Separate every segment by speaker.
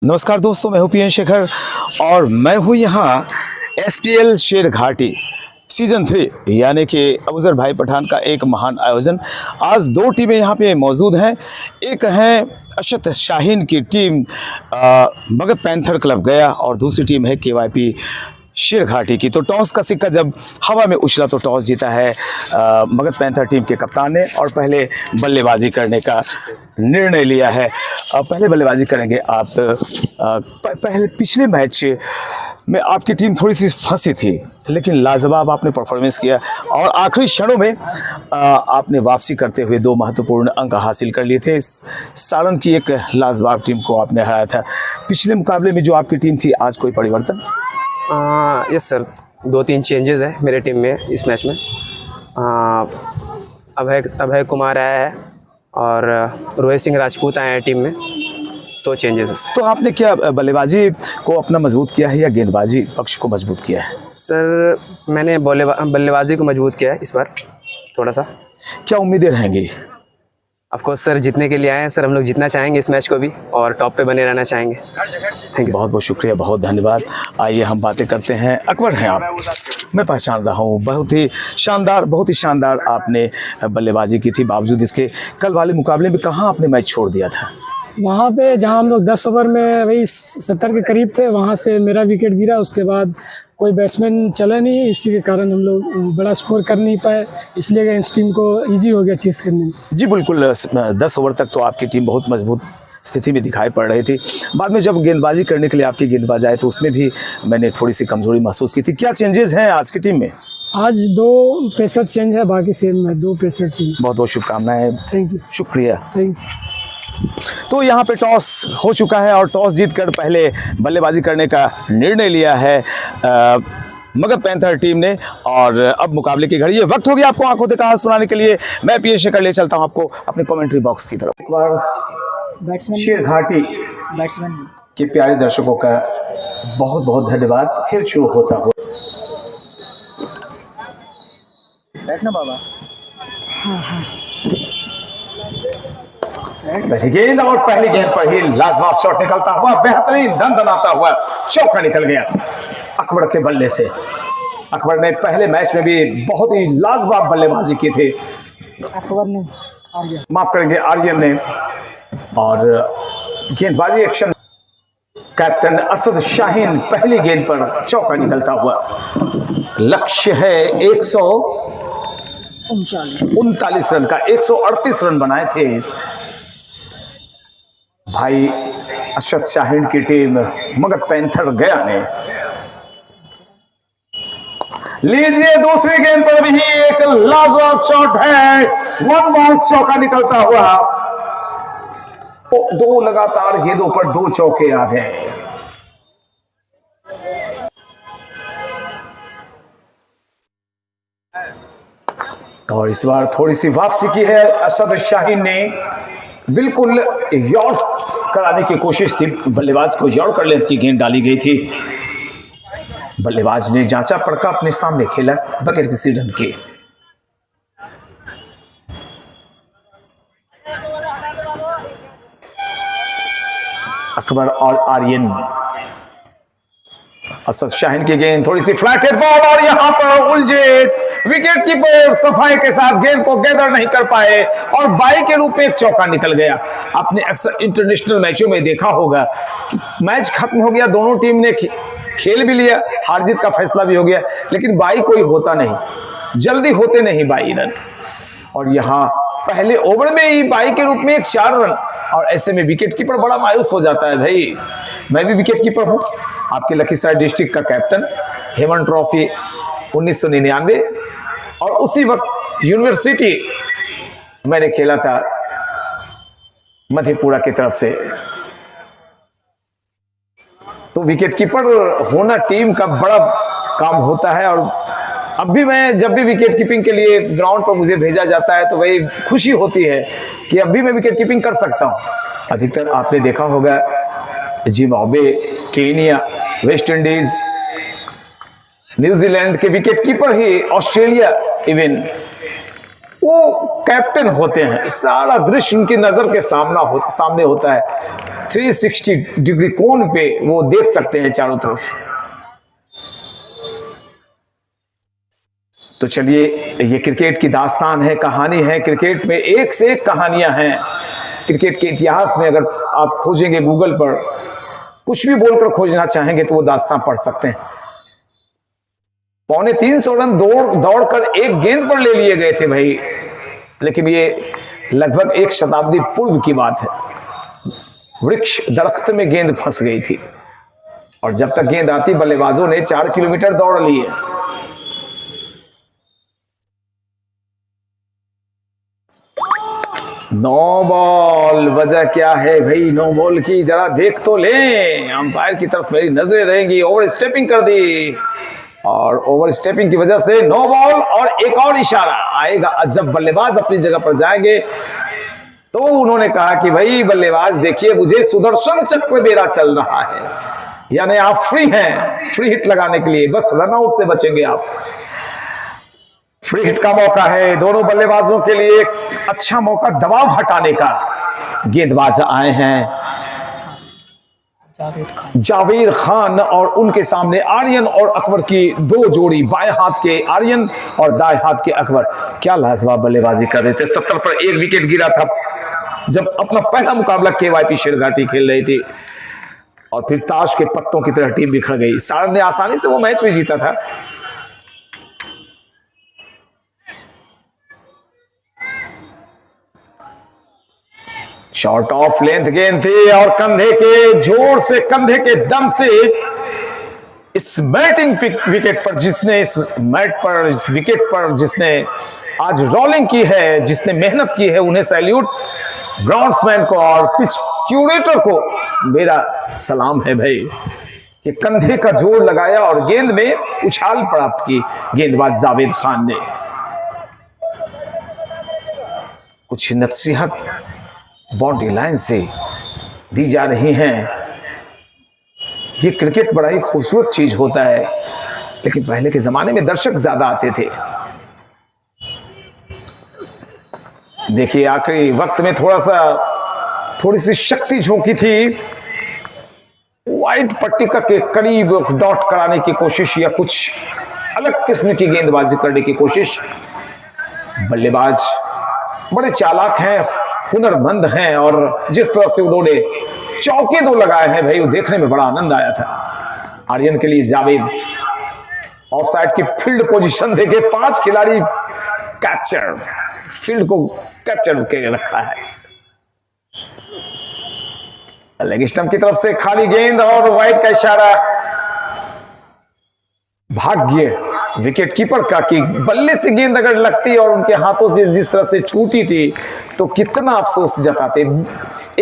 Speaker 1: नमस्कार दोस्तों, मैं हूं पीएन शेखर और मैं हूं यहाँ एसपीएल शेरघाटी सीजन 3 यानी कि अफजल भाई पठान का एक महान आयोजन। आज दो टीमें यहाँ पे मौजूद हैं। एक है अशरत शाहीन की टीम मगध पैंथर क्लब गया और दूसरी टीम है केवाईपी शेरघाटी की। तो टॉस का सिक्का जब हवा में उछला तो टॉस जीता है मगध पैंथर टीम के कप्तान ने और पहले बल्लेबाजी करने का निर्णय लिया है। पहले बल्लेबाजी करेंगे आप। पहले पिछले मैच में आपकी टीम थोड़ी सी फंसी थी, लेकिन लाजवाब आपने परफॉर्मेंस किया और आखिरी क्षणों में आपने वापसी करते हुए 2 महत्वपूर्ण अंक हासिल कर लिए थे। सारण की एक लाजवाब टीम को आपने हराया था। पिछले मुकाबले में जो आपकी टीम थी, आज कोई परिवर्तन?
Speaker 2: यस सर, 2-3 चेंजेस है मेरे टीम में इस मैच में। अभय कुमार आया है और रोहित सिंह राजपूत आए हैं टीम में। 2 चेंजेस है।
Speaker 1: तो आपने क्या बल्लेबाजी को अपना मजबूत किया है या गेंदबाजी पक्ष को मजबूत किया है?
Speaker 2: सर, मैंने बल्लेबाजी को मजबूत किया है इस बार थोड़ा सा।
Speaker 1: क्या उम्मीदें रहेंगी?
Speaker 2: ऑफ कोर्स सर, जीतने के लिए आए हैं सर। हम लोग जीतना चाहेंगे इस मैच को भी और टॉप पे बने रहना चाहेंगे। Thank you.
Speaker 1: बहुत बहुत शुक्रिया, बहुत धन्यवाद। आइए हम बातें करते हैं। अकबर हैं आप, मैं पहचान रहा हूँ। बहुत ही शानदार आपने बल्लेबाजी की थी। बावजूद इसके कल वाले मुकाबले में कहाँ आपने मैच छोड़ दिया था?
Speaker 3: वहाँ पे जहाँ हम लोग 10 ओवर में वही 70 के करीब थे, वहाँ से मेरा विकेट गिरा। उसके बाद कोई बैट्समैन चला नहीं, इसी के कारण हम लोग बड़ा स्कोर कर नहीं पाए, इसलिए इस टीम को इजी हो गया चेस करने में।
Speaker 1: जी बिल्कुल, 10 ओवर तक तो आपकी टीम बहुत मजबूत स्थिति में दिखाई पड़ रही थी। बाद में जब गेंदबाजी करने के लिए आपकी गेंदबाज आए तो उसमें भी मैंने थोड़ी सी कमजोरी महसूस की थी। क्या चेंजेस हैं आज की टीम में?
Speaker 3: आज 2 पेसर चेंज है, बाकी सेम है। 2 पेसर चेंज।
Speaker 1: बहुत बहुत शुभकामनाएं।
Speaker 3: Thank you.
Speaker 1: शुक्रिया।
Speaker 3: Thank you.
Speaker 1: तो यहाँ पे टॉस हो चुका है और टॉस जीतकर पहले बल्लेबाजी करने का निर्णय लिया है मगध पैंथर टीम ने। और अब मुकाबले की घड़ी है। वक्त हो गया आपको आंखों से कहा सुनाने के लिए। मैं पीएन शेखर ले चलता हूँ आपको अपने कमेंट्री बॉक्स की तरफ। एक बार शेरघाटी के प्यारे दर्शकों का बहुत बहुत धन्यवाद। खेल शुरू होता हुआ। बैठना बाबा। पहली गेंद और पहली गेंद पर ही लाजवाब शॉट निकलता हुआ, बेहतरीन दंदनाता हुआ चौका निकल गया अकबर के बल्ले से। अकबर ने पहले मैच में भी बहुत ही लाजवाब बल्लेबाजी की थी।
Speaker 3: अकबर ने,
Speaker 1: माफ करेंगे, आर्यन ने। और गेंदबाजी एक्शन कैप्टन असद शाहीन, पहली गेंद पर चौका निकलता हुआ। लक्ष्य है 139 रन का। 138 रन बनाए थे भाई अशरत शाहीन की टीम मगध पैंथर गया ने। लीजिए, दूसरी गेंद पर भी एक लाजवाब शॉट है। 1 बाउंस चौका निकलता हुआ। 2 लगातार गेंदों पर 2 चौके आ गए। और इस बार थोड़ी सी वापसी की है असद शाहीन ने। बिल्कुल यॉर्क कराने की कोशिश थी, बल्लेबाज को यॉर्कर लेंथ की गेंद डाली गई थी। बल्लेबाज ने जांचा परखा, अपने सामने खेला, बकेट की सीढ़न की। अकबर और आर्यन। असद शाहीन की गेंद थोड़ी सी फ्लैटेड बॉल और यहां पर उलझे। विकेट कीपर सफाई के साथ गेंद को गैदर नहीं कर पाए और बाई के रूप में एक चौका निकल गया। आपने अक्सर इंटरनेशनल मैचों में देखा होगा कि मैच खत्म हो गया, दोनों टीम ने खेल भी लिया, हार जीत का फैसला भी हो गया, लेकिन बाई कोई होता नहीं, जल्दी होते नहीं बाई रन। और यहां पहले ओवर में ही बाई के रूप में एक 4 रन। और ऐसे में विकेट कीपर बड़ा मायूस हो जाता है। भाई, मैं भी विकेट कीपर हूं, आपके लखीसराय डिस्ट्रिक्ट का कैप्टन, हेमन ट्रॉफी 1999, और उसी वक्त यूनिवर्सिटी मैंने खेला था मधेपुरा की तरफ से। तो विकेट कीपर होना टीम का बड़ा काम होता है। और अब भी मैं जब भी विकेट कीपिंग के लिए ग्राउंड पर मुझे भेजा जाता है तो वही खुशी होती है कि अब भी मैं विकेट कीपिंग कर सकता हूं। अधिकतर आपने देखा होगा Zimbabwe, Kenya, West Indies, New Zealand के विकेट कीपर ही, ऑस्ट्रेलिया इवन, वो कैप्टन होते हैं। सारा दृश्य उनकी नजर के सामने होता है। 360 डिग्री कोण पे वो देख सकते हैं चारों तरफ। तो चलिए, ये क्रिकेट की दास्तान है, कहानी है। क्रिकेट में एक से एक कहानियां हैं। क्रिकेट के इतिहास में अगर आप खोजेंगे गूगल पर, कुछ भी बोलकर खोजना चाहेंगे तो वो दास्तान पढ़ सकते हैं। 350 रन दौड़कर एक गेंद पर ले लिए गए थे भाई, लेकिन ये लगभग एक शताब्दी पूर्व की बात है। वृक्ष दरख्त में गेंद फंस गई थी और जब तक गेंद आती बल्लेबाजों ने 4 किलोमीटर दौड़ लिए। नो बॉल, वजह क्या है भाई नो बॉल की, जरा देख तो लें। अंपायर की तरफ मेरी नजरें रहेंगी। ओवर स्टेपिंग कर दी और ओवर स्टेपिंग की वजह से नो बॉल। और एक और इशारा आएगा, जब बल्लेबाज अपनी जगह पर जाएंगे तो उन्होंने कहा कि भाई बल्लेबाज देखिए, मुझे सुदर्शन चक्र मेरा चल रहा है, यानी आप फ्री हैं, फ्री हिट लगाने के लिए, बस रनआउट से बचेंगे आप। फ्री हिट का मौका है दोनों बल्लेबाजों के लिए, एक अच्छा मौका दबाव हटाने का। गेंदबाज आए हैं जावेद खान और उनके सामने आर्यन और अकबर की दो जोड़ी, बाएं हाथ के आर्यन और दाएं हाथ के अकबर। क्या लाजवाब बल्लेबाजी कर रहे थे। 70 पर 1 विकेट गिरा था जब अपना पहला मुकाबला केवाईपी शेरघाटी खेल रही थी, और फिर ताश के पत्तों की तरह टीम बिखर गई। सारण ने आसानी से वो मैच भी जीता था। शॉर्ट ऑफ लेंथ गेंद थी और कंधे के जोर से, कंधे के दम से इस बैटिंग विकेट पर जिसने, इस मैट पर, इस विकेट पर जिसने आज रोलिंग की है, जिसने मेहनत की है, उन्हें सैल्यूट। ग्राउंड्समैन को और पिच क्यूरेटर को मेरा सलाम है भाई, कि कंधे का जोर लगाया और गेंद में उछाल प्राप्त की गेंदबाज जावेद खान ने। कुछ नसीहत बाउंड्री लाइन से दी जा रही हैं। ये क्रिकेट बड़ा ही खूबसूरत चीज होता है, लेकिन पहले के जमाने में दर्शक ज्यादा आते थे। देखिए आखिरी वक्त में थोड़ी सी शक्ति झोंकी थी, वाइट पट्टी का के करीब डॉट कराने की कोशिश या कुछ अलग किस्म की गेंदबाजी करने की कोशिश। बल्लेबाज बड़े चालाक हैं, हुनरमंद हैं, और जिस तरह से उन्होंने चौके 2 लगाए हैं भाई, वो देखने में बड़ा आनंद आया था। आर्यन के लिए जावेद ऑफसाइड की फील्ड पोजीशन देके 5 खिलाड़ी कैप्चर, फील्ड को कैप्चर करके रखा है। लेग स्टंप की तरफ से खाली गेंद और वाइड का इशारा। भाग्य विकेट कीपर का कि बल्ले से गेंद अगर लगती और उनके हाथों से जिस तरह से छूटी थी तो कितना अफसोस जताते।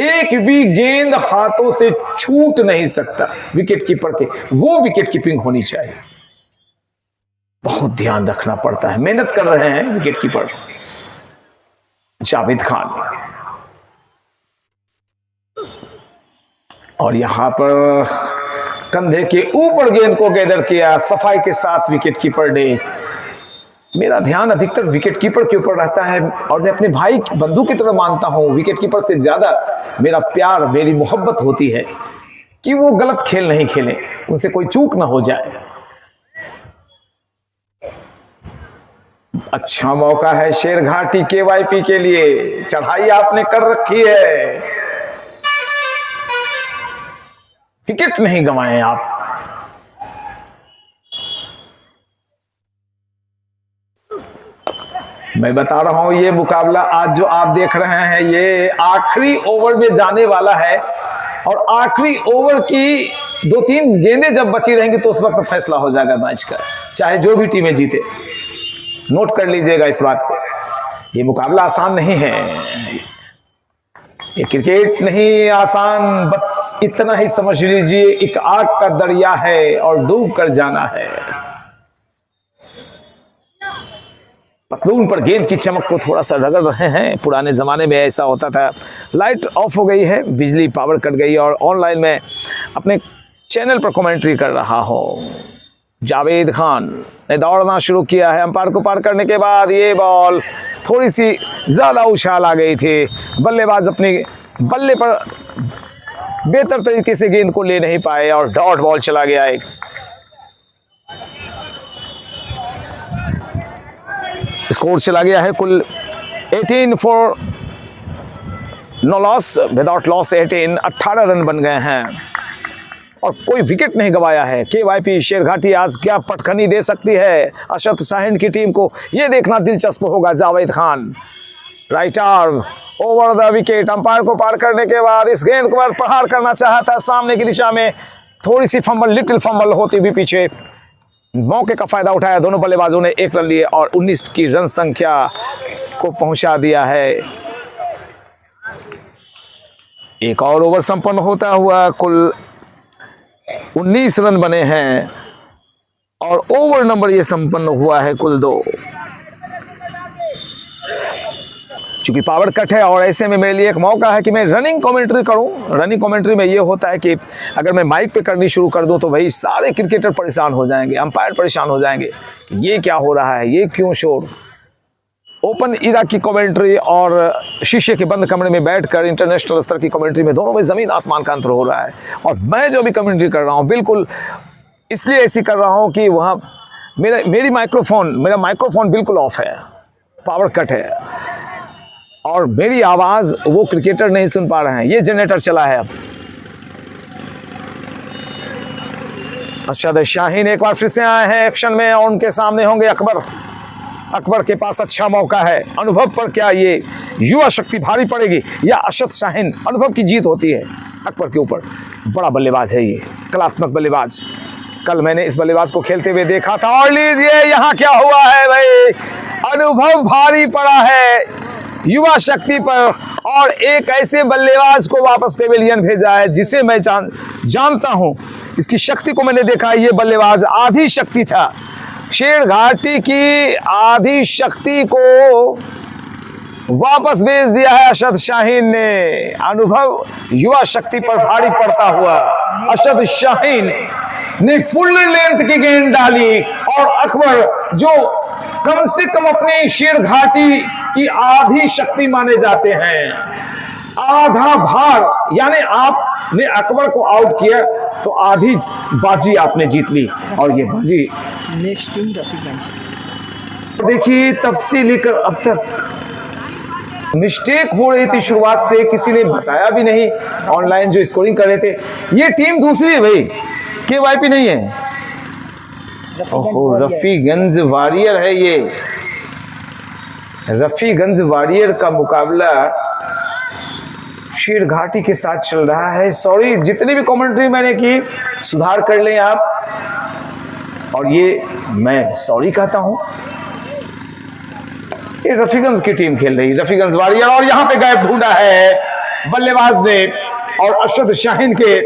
Speaker 1: एक भी गेंद हाथों से छूट नहीं सकता विकेट कीपर के, वो विकेट कीपिंग होनी चाहिए। बहुत ध्यान रखना पड़ता है, मेहनत कर रहे हैं विकेट कीपर जावेद खान। और यहां पर कंधे के ऊपर गेंद को गैदर किया सफाई के साथ विकेट कीपर ने। मेरा ध्यान अधिकतर विकेट कीपर के ऊपर रहता है और मैं अपने भाई बंधु की तरह मानता हूं। विकेट कीपर से ज्यादा मेरा प्यार, मेरी मोहब्बत होती है कि वो गलत खेल नहीं खेले, उनसे कोई चूक ना हो जाए। अच्छा मौका है शेरघाटी केवाईपी के लिए, चढ़ाई आपने कर रखी है, विकेट नहीं गंवाए आप। मैं बता रहा हूं ये मुकाबला आज जो आप देख रहे हैं ये आखिरी ओवर में जाने वाला है, और आखिरी ओवर की 2-3 गेंदें जब बची रहेंगी तो उस वक्त फैसला हो जाएगा मैच का, चाहे जो भी टीमें जीते। नोट कर लीजिएगा इस बात को, ये मुकाबला आसान नहीं है, ये क्रिकेट नहीं आसान, बस इतना ही समझ लीजिए एक आग का दरिया है और डूब कर जाना है। पतलून पर गेंद की चमक को थोड़ा सा रगड़ रहे हैं। पुराने जमाने में ऐसा होता था, लाइट ऑफ हो गई है, बिजली पावर कट गई और ऑनलाइन में अपने चैनल पर कमेंट्री कर रहा हूं। जावेद खान ने दौड़ना शुरू किया है। अंपायर को पार करने के बाद ये बॉल थोड़ी सी ज्यादा उछाल आ गई थी, बल्लेबाज अपनी बल्ले पर बेहतर तरीके से गेंद को ले नहीं पाए और डॉट बॉल चला गया एक। स्कोर चला गया है कुल 18 for no loss, without loss 18 run बन गए हैं और कोई विकेट नहीं गवाया है। केवाईपी शेरघाटी आज क्या पटखनी दे सकती है अरशद शाहीन की टीम को, यह देखना दिलचस्प होगा। Javed Khan right arm over the wicket, umpire को पार करने के बाद इस गेंद को प्रहार करना चाहता सामने की दिशा में, थोड़ी सी फंबल, लिटिल फंबल होती भी पीछे। मौके का फायदा उठाया दोनों बल्लेबाजों ने, 1 रन लिए और 19 की रन संख्या को पहुंचा दिया है। एक और ओवर संपन्न होता हुआ कुल 19 रन बने हैं और ओवर नंबर ये संपन्न हुआ है कुल 2। चूंकि पावर कट है और ऐसे में मेरे लिए एक मौका है कि मैं रनिंग कमेंट्री करूं। रनिंग कमेंट्री में ये होता है कि अगर मैं माइक पे करनी शुरू कर दूं तो भाई सारे क्रिकेटर परेशान हो जाएंगे, अंपायर परेशान हो जाएंगे, ये क्या हो रहा है, ये क्यों शोर। ओपन इरा की कमेंट्री और शीशे के बंद कमरे में बैठकर इंटरनेशनल स्तर की कमेंट्री में दोनों में ज़मीन आसमान का अंतर हो रहा है। और मैं जो भी कमेंट्री कर रहा हूँ बिल्कुल इसलिए ऐसी कर रहा हूँ कि वहाँ मेरा माइक्रोफोन बिल्कुल ऑफ है, पावर कट है और मेरी आवाज़ वो क्रिकेटर नहीं सुन पा रहे हैं। ये जनरेटर चला है अब। अरशद शाहीन एक बार फिर से आए हैं एक्शन में और उनके सामने होंगे अकबर के पास अच्छा मौका है। अनुभव पर क्या ये युवा शक्ति भारी पड़ेगी या अरशद शाहीन अनुभव की जीत होती है अकबर के ऊपर। बड़ा बल्लेबाज है ये, कलात्मक बल्लेबाज। कल मैंने इस बल्लेबाज को खेलते हुए देखा था और लीजिए यहाँ क्या हुआ है भाई, अनुभव भारी पड़ा है युवा शक्ति पर और एक ऐसे बल्लेबाज को वापस पेविलियन भेजा है जिसे मैं जानता हूं। इसकी शक्ति को मैंने देखा, ये बल्लेबाज आधी शक्ति था। शेरघाटी की आधी शक्ति को वापस भेज दिया है अरशद शाहीन ने। अनुभव युवा शक्ति पर भारी पड़ता हुआ अरशद शाहीन ने फुल लेंथ की गेंद डाली और अकबर जो कम से कम अपनी शेरघाटी की आधी शक्ति माने जाते हैं, आधा भार, यानी आपने अकबर को आउट किया तो आधी बाजी आपने जीत ली। और ये बाजी
Speaker 4: नेक्स्ट टीम रफीगंज।
Speaker 1: देखिए तफसीली कर, अब तक मिस्टेक हो रही थी शुरुआत से, किसी ने बताया भी नहीं। ऑनलाइन जो स्कोरिंग कर रहे थे, ये टीम दूसरी है भाई, केवाईपी नहीं है। ओहो, रफीगंज वॉरियर है ये। रफीगंज वॉरियर का मुकाबला शेरघाटी के साथ चल रहा है। सॉरी, जितनी भी कमेंट्री मैंने की सुधार कर लें आप, और ये मैं सॉरी कहता हूं। ये रफीगंज की टीम खेल रही, रफीगंज वॉरियर, और यहां पे गैप ढूंढा है बल्लेबाज ने और अरशद शाहीन के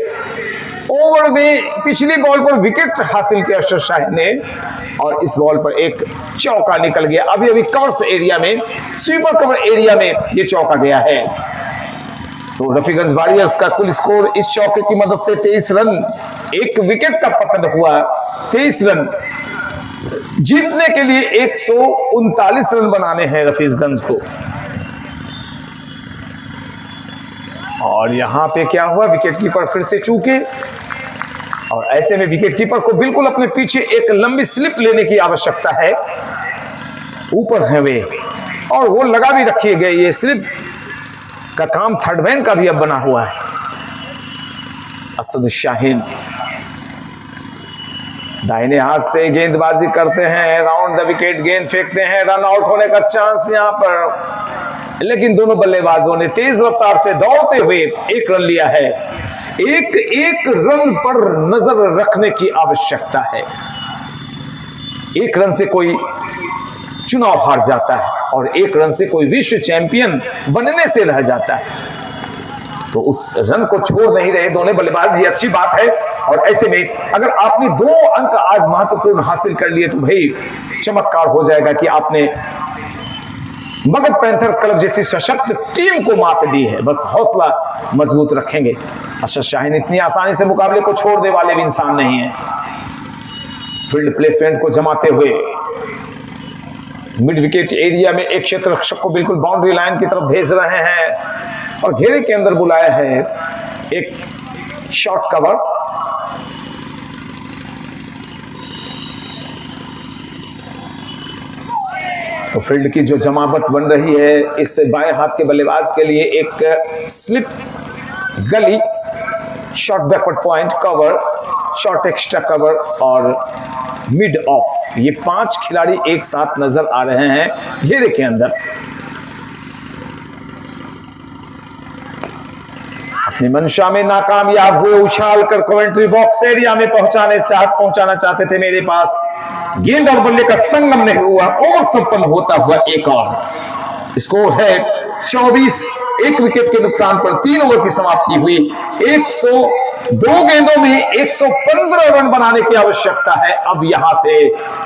Speaker 1: ओवर में पिछली बॉल पर विकेट हासिल किया अरशद शाहीन ने और इस बॉल पर एक चौका निकल गया। अभी अभी कवर्स एरिया में, स्वीपर कवर एरिया में ये चौका गया है। तो रफीगंज वॉरियर्स का कुल स्कोर इस चौके की मदद से 23 रन, एक विकेट का पतन हुआ, 23 रन जीतने के लिए 139 रन बनाने हैं रफीगंज को। और यहां पे क्या हुआ, विकेट कीपर फिर से चूके और ऐसे में विकेट कीपर को बिल्कुल अपने पीछे एक लंबी स्लिप लेने की आवश्यकता है। ऊपर है वे और वो लगा भी रखी गई, ये स्लिप का काम थर्ड मैन का भी अब बना हुआ है। अरशद शाहीन दाहिने हाथ से गेंदबाजी करते हैं, राउंड द विकेट गेंद फेंकते हैं, रन आउट होने का चांस यहां पर, लेकिन दोनों बल्लेबाजों ने तेज रफ्तार से दौड़ते हुए 1 रन लिया है। एक रन पर नजर रखने की आवश्यकता है। 1 रन से कोई चुनाव हार जाता है और 1 रन से कोई विश्व चैंपियन बनने से रह जाता है। तो उस रन को छोड़ नहीं रहे दोनों बल्लेबाज, ये अच्छी बात है। और ऐसे में अगर आपने 2 अंक आज महत्वपूर्ण हासिल कर लिए तो भाई चमत्कार हो जाएगा कि आपने मगध पैंथर क्लब जैसी सशक्त टीम को मात दी है। बस हौसला मजबूत रखेंगे। अरशद शाहीन इतनी आसानी से मुकाबले को छोड़ने वाले भी इंसान नहीं है। फील्ड प्लेसमेंट को जमाते हुए मिड विकेट एरिया में एक क्षेत्र रक्षक को बिल्कुल बाउंड्री लाइन की तरफ भेज रहे हैं और घेरे के अंदर बुलाया है एक शॉर्ट कवर। तो फील्ड की जो जमावट बन रही है इस बाएं हाथ के बल्लेबाज के लिए, एक स्लिप गली, short backward point, cover, short extra cover और मिड ऑफ, ये 5 खिलाड़ी एक साथ नजर आ रहे हैं घेरे के अंदर। अपनी मंशा में नाकामयाब हुए, उछाल कर कमेंट्री बॉक्स एरिया में पहुंचाना चाहते थे मेरे पास। गेंद और बल्ले का संगम नहीं हुआ, ओवर संपन्न होता हुआ एक और। स्कोर है 24। 1 विकेट के नुकसान पर 3 ओवर की समाप्ति हुई। 102 गेंदों में 115 रन बनाने की आवश्यकता है अब यहां से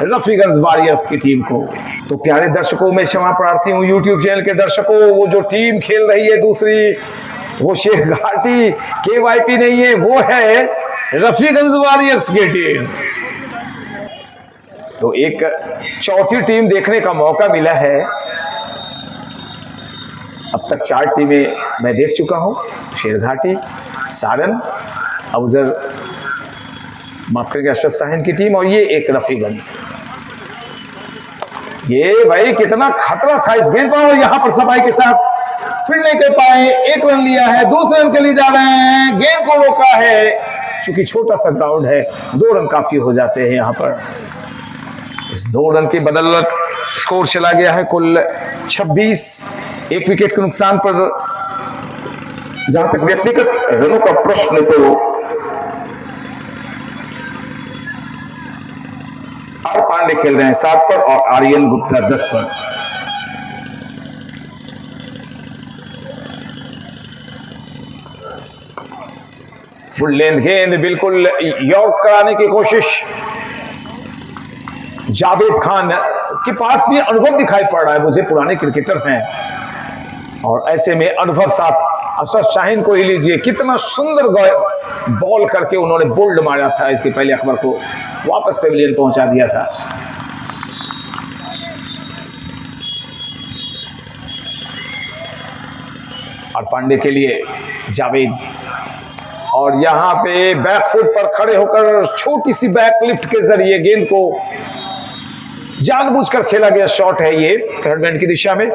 Speaker 1: रफीगंज वॉरियर्स की टीम को। तो प्यारे दर्शकों, मैं क्षमा प्रार्थी हूं यूट्यूब चैनल के दर्शकों, वो जो टीम खेल रही है दूसरी, वो शेरघाटी KYP नहीं है, वो है रफीगंज वॉरियर्स की टीम। तो एक चौथी टीम देखने का मौका मिला है। अब तक 4 टीमें मैं देख चुका हूं, शेरघाटी, सारन, अबुजर, माफ करेंगे अशरफ शाहीन की टीम, और ये एक रफीगंज। ये भाई कितना खतरा था इस गेंद पर, और यहां पर सफाई के साथ फील्ड नहीं कर पाए। 1 रन लिया है, दूसरे रन के लिए जा रहे हैं, गेंद को रोका है। चूंकि छोटा सा ग्राउंड है, 2 रन काफी हो जाते हैं यहां पर। इस 2 रन की बदौलत स्कोर चला गया है कुल 26। 1 विकेट के नुकसान पर जहां तक व्यक्तिगत रनों का प्रश्न, तो आर पांडे खेल रहे हैं 7 पर और आर्यन गुप्ता 10 पर। फुल लेंथ गेंद बिल्कुल यॉर्क कराने की कोशिश। जावेद खान के पास भी अनुभव दिखाई पड़ रहा है, मुझे पुराने क्रिकेटर हैं, और ऐसे में अनुभव साथ अशरफ शाहीन को ही लीजिए, कितना सुंदर बॉल करके उन्होंने बोल्ड मारा था। इसके पहले अकबर को वापस पेविलियन पहुंचा दिया था। और पांडे के लिए जावेद, और यहां पे बैकफुट पर खड़े होकर छोटी सी बैक लिफ्ट के जरिए गेंद को जानबूझकर खेला गया शॉट है ये थर्ड मैन की दिशा में।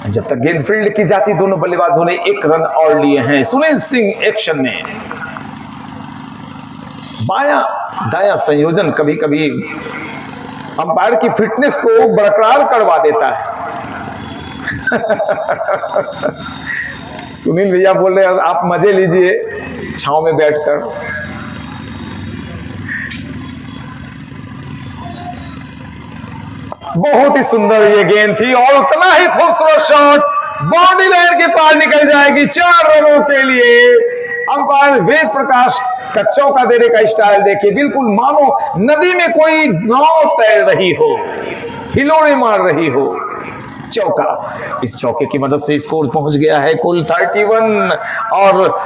Speaker 1: जब तक गेंद फील्ड की जाती, दोनों बल्लेबाजों ने 1 रन और लिए हैं। सुनील सिंह एक्शन में। बायां दायां संयोजन कभी कभी अंपायर की फिटनेस को बरकरार करवा देता है। सुनील भैया बोल रहे हैं आप मजे लीजिए छांव में बैठकर। बहुत ही सुंदर ये गेंद थी और उतना ही खूबसूरत शॉट बाउंड्री लाइन के पार निकल जाएगी 4 रनों के लिए। अंपायर वेद प्रकाश का चौका देने का स्टाइल देखिए, बिल्कुल मानो नदी में कोई नाव तैर रही हो, हिलोरे मार रही हो। चौका, इस चौके की मदद से स्कोर पहुंच गया है कुल 31। और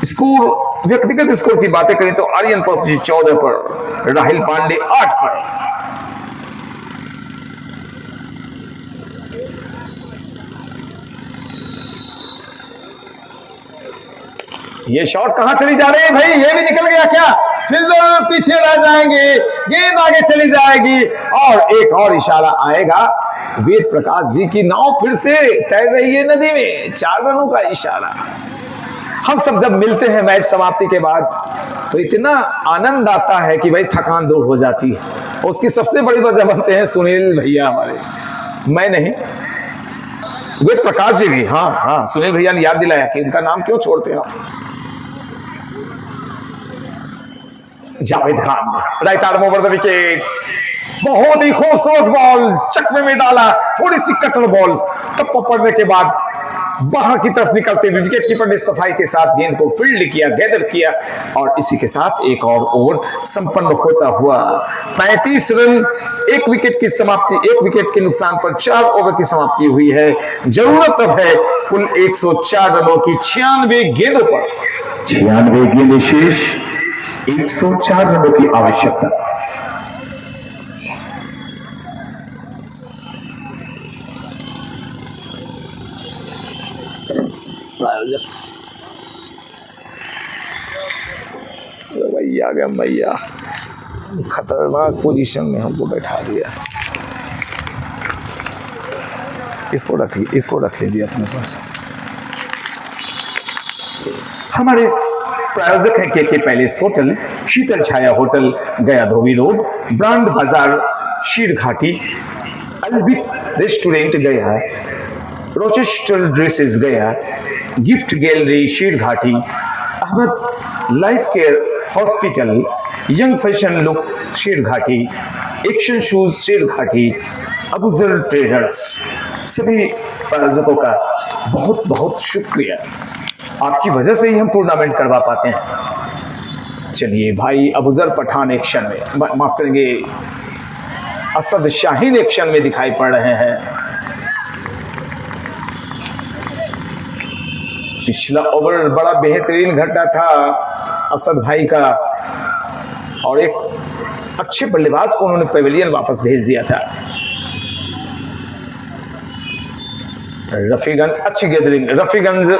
Speaker 1: स्कोर, व्यक्तिगत स्कोर की बातें करें तो आर्यन पहुंची 14 पर, राहिल पांडे 8 पर। ये शॉट कहां चली जा रही है भाई, ये भी निकल गया क्या? फील्डर पीछे रह जाएंगे, गेंद आगे चली जाएगी और एक और इशारा आएगा। वेद प्रकाश जी की नाव फिर से तैर रही है नदी में, 4 रनों का इशारा। हम सब जब मिलते हैं मैच समाप्ति के बाद तो इतना आनंद आता है कि भाई थकान दूर हो जाती है। उसकी सबसे बड़ी वजह बनते हैं सुनील भैया हमारे, मैं नहीं, वेद प्रकाश जी भी। हाँ हाँ, सुनील भैया ने याद दिलाया कि उनका नाम क्यों छोड़ते हैं आप। Javed Khan right arm over the wicket, बहुत ही खूबसूरत बॉल चकमे में डाला, थोड़ी सी कटर बॉल, टप्पा पड़ने के बाद बाहर की तरफ निकलते हुए विकेट कीपर ने सफाई के साथ गेंद को फील्ड किया, गैदर किया और इसी के साथ एक और ओवर संपन्न होता हुआ 35 रन, 1 विकेट की समाप्ति, 1 विकेट के नुकसान पर 4 ओवर की समाप्ति हुई है। जरूरत अब है कुल 104 रनों की 96 गेंदों पर, 96 गेंदें शेष, 104 रनों की आवश्यकता। मैया गया मैया, खतरनाक पोजीशन में हमको बैठा दिया। इसको रख लीजिए अपने पास। हमारे प्रायोजक है K palace hotel, Sheetal Chhaya hotel, Gaya Dhobi road, brand Bazaar Sherghati, अलबित restaurant Gaya, Rochester dresses Gaya, gift gallery Sherghati, Ahmad life care hospital, young fashion look Sherghati, action shoes शीर घाटी, अबूजर ट्रेडर्स, सभी प्रायोजकों का बहुत बहुत शुक्रिया। आपकी वजह से ही हम टूर्नामेंट करवा पाते हैं। चलिए भाई अबूजर पठान एक्शन में, माफ करेंगे असद शाहीन एक्शन में दिखाई पड़ रहे हैं। पिछला ओवर बड़ा बेहतरीन घटा था असद भाई का, और एक अच्छे बल्लेबाज को उन्होंने पेविलियन वापस भेज दिया था। रफीगंज अच्छी gathering, Rafiganj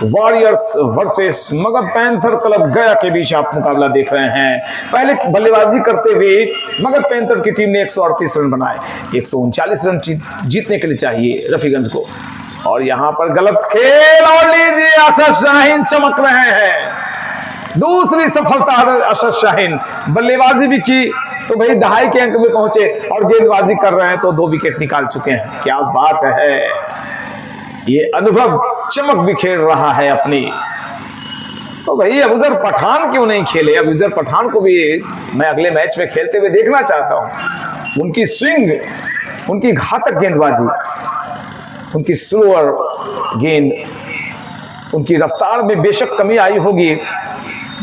Speaker 1: warriors versus Magadh panther club गया के बीच आप मुकाबला देख रहे हैं। पहले बल्लेबाजी करते हुए मगध पैंथर की टीम ने 138 रन बनाए, 139 रन जीतने के लिए चाहिए रफीगंज को, और यहां पर गलत खेल, और लीजिए असद शाहीन चमक रहे हैं। दूसरी सफलता असद शाहीन, बल्लेबाजी भी की तो भाई दहाई के अंक में पहुंचे, और गेंदबाजी कर रहे हैं तो 2 विकेट निकाल चुके हैं। क्या बात है, ये अनुभव चमक बिखेर रहा है अपनी। तो भाई अबूजर पठान क्यों नहीं खेले? अबूजर पठान को भी मैं अगले मैच में खेलते हुए देखना चाहता हूं। उनकी स्विंग, उनकी घातक गेंदबाजी, उनकी स्लोअर गेंद, उनकी रफ्तार में बेशक कमी आई होगी,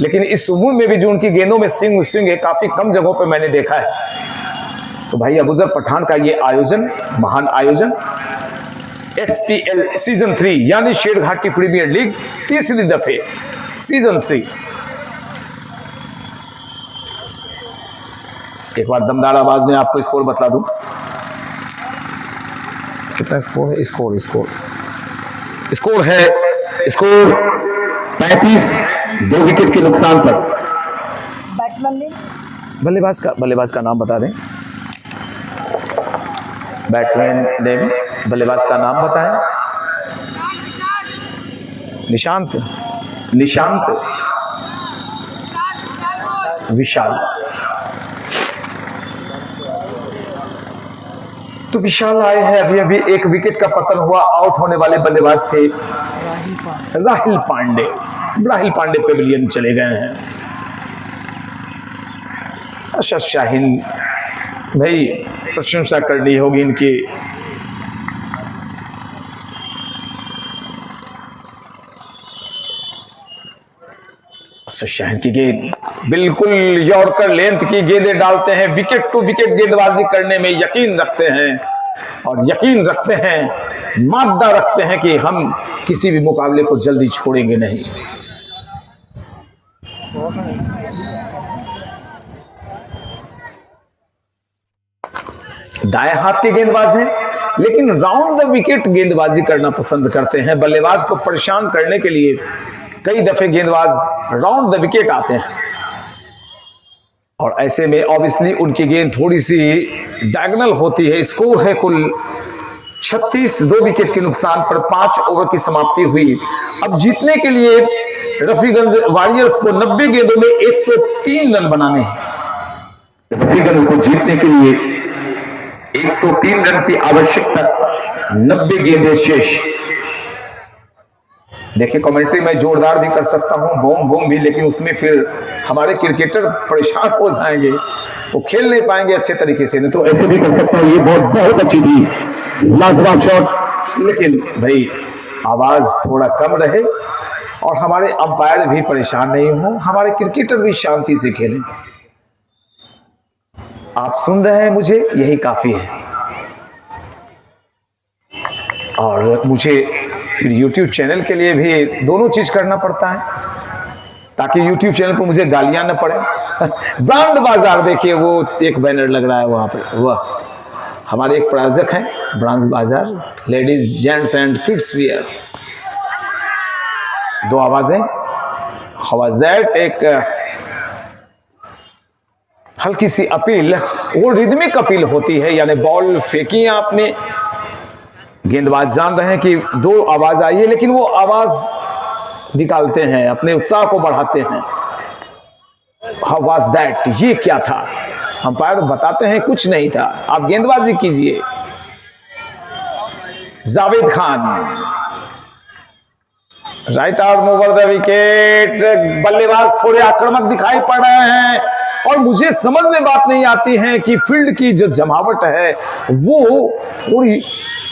Speaker 1: लेकिन इस उम्र में भी जो उनकी गेंदों में स्विंग है काफी कम जगहों पर मैंने देखा है। तो भाई अबूजर पठान का ये आयोजन, महान आयोजन, SPL सीजन 3 यानी शेर घाटी प्रीमियर लीग तीसरी दफे सीजन 3। एक बार दमदार आवाज में आपको स्कोर बता दूं। कितना स्कोर है? स्कोर है 35, 2 विकेट के नुकसान पर। बल्लेबाज का नाम बता दें। बैट्समैन नेम, बल्लेबाज का नाम बताएं। निशांत विशाल। तो विशाल आए हैं। अभी 1 विकेट का पतन हुआ। आउट होने वाले बल्लेबाज थे राहिल पांडे पेविलियन चले गए हैं। असद शाहीन भाई प्रशंसा करनी होगी इनकी। असद शाहीन की गेंद बिल्कुल यॉर्कर लेंथ की गेंदें डालते हैं। विकेट टू विकेट गेंदबाजी करने में यकीन रखते हैं, और यकीन रखते हैं, मादा रखते हैं कि हम किसी भी मुकाबले को जल्दी छोड़ेंगे नहीं। दाएं हाथ के गेंदबाज हैं, लेकिन राउंड द विकेट गेंदबाजी करना पसंद करते हैं। बल्लेबाज को परेशान करने के लिए कई दफे गेंदबाज राउंड द विकेट आते हैं, और ऐसे में ऑब्वियसली उनकी गेंद थोड़ी सी डायगोनल होती है। स्कोर है कुल 36, 2 विकेट के नुकसान पर 5 ओवर की समाप्ति हुई। अब जीतने के लिए रफीगंज वॉरियर्स को 90 गेंदों में 103 रन बनाने हैं। रफीगंज को जीतने के लिए 103 रन की आवश्यकता, 90 गेंदें शेष। देखिए कमेंट्री में जोरदार भी कर सकता हूं, बूम बूम भी, लेकिन उसमें फिर हमारे क्रिकेटर परेशान हो जाएंगे, वो खेल नहीं पाएंगे अच्छे तरीके से। नहीं तो ऐसे भी कर सकता हूं। ये बहुत अच्छी थी, लाजवाब शॉट, लेकिन भाई आवाज थोड़ा कम रहे और हमारे अंपायर भी परेशान नहीं हो, हमारे क्रिकेटर भी शांति से खेलें। आप सुन रहे हैं मुझे, यही काफी है। और मुझे फिर YouTube चैनल के लिए भी दोनों चीज करना पड़ता है, ताकि YouTube चैनल को मुझे गालियां न पड़े। ब्रांड बाजार देखिए, वो एक बैनर लग रहा है वहां पे, वह हमारे एक प्रायोजक हैं ब्रांड बाजार, ladies gents and kids wear. 2 आवाजें, हाउ वाज दैट? एक हल्की सी अपील, वो रिदमिक अपील होती है, यानी बॉल फेंकी है आपने, गेंदबाज जान रहे हैं कि 2 आवाज आई है, लेकिन वो आवाज निकालते हैं, अपने उत्साह को बढ़ाते हैं। हाउ वाज दैट, ये क्या था? अंपायर बताते हैं कुछ नहीं था, आप गेंदबाजी कीजिए। Javed Khan, right arm over the wicket. बल्लेबाज थोड़े आक्रामक दिखाई पड़ रहे हैं और मुझे समझ में बात नहीं आती है कि फील्ड की जो जमावट है वो थोड़ी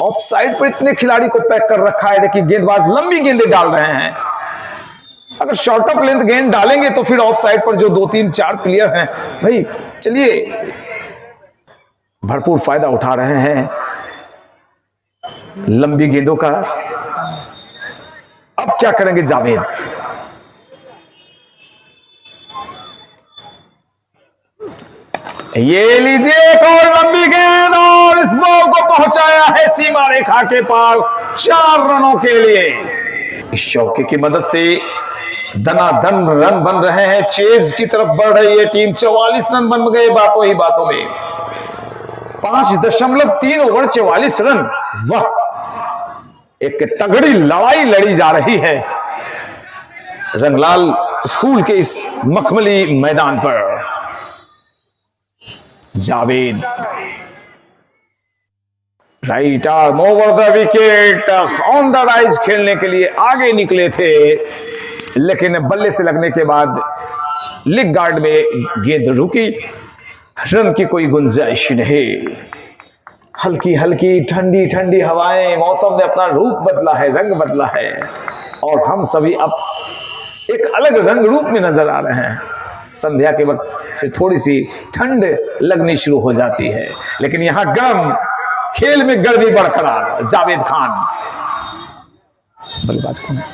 Speaker 1: ऑफ साइड पर इतने खिलाड़ी को पैक कर रखा है कि गेंदबाज लंबी गेंदें डाल रहे हैं। अगर शॉर्ट ऑफ लेंथ गेंद डालेंगे तो फिर ऑफ साइड पर जो 2 3 4 प्लेयर हैं, भाई चलिए, भरपूर फायदा उठा रहे हैं लंबी गेंदों का। अब क्या करेंगे जावेद? ये लीजिए एक और लंबी गेंद और इस बॉल को पहुंचाया है सीमा रेखा के पार 4 रनों के लिए। इस चौके की मदद से धनाधन रन बन रहे हैं, चेज की तरफ बढ़ रही है टीम। 44 रन बन गए बातों ही बातों में। 5.3 ओवर 44 रन। वाह, एक तगड़ी लड़ाई लड़ी जा रही है रंगलाल स्कूल के इस मखमली मैदान पर। Javed right arm over the wicket, on the rise खेलने के लिए आगे निकले थे, लेकिन बल्ले से लगने के बाद लेग गार्ड में गेंद रुकी। रन की कोई गुंजाइश नहीं। हल्की हल्की ठंडी ठंडी हवाएं, मौसम ने अपना रूप बदला है, रंग बदला है और हम सभी अब एक अलग रंग रूप में नजर आ रहे हैं। संध्या के वक्त फिर थोड़ी सी ठंड लगनी शुरू हो जाती है, लेकिन यहां गर्म, खेल में गर्मी बरकरार। जावेद खान, बल्लेबाज कौन है?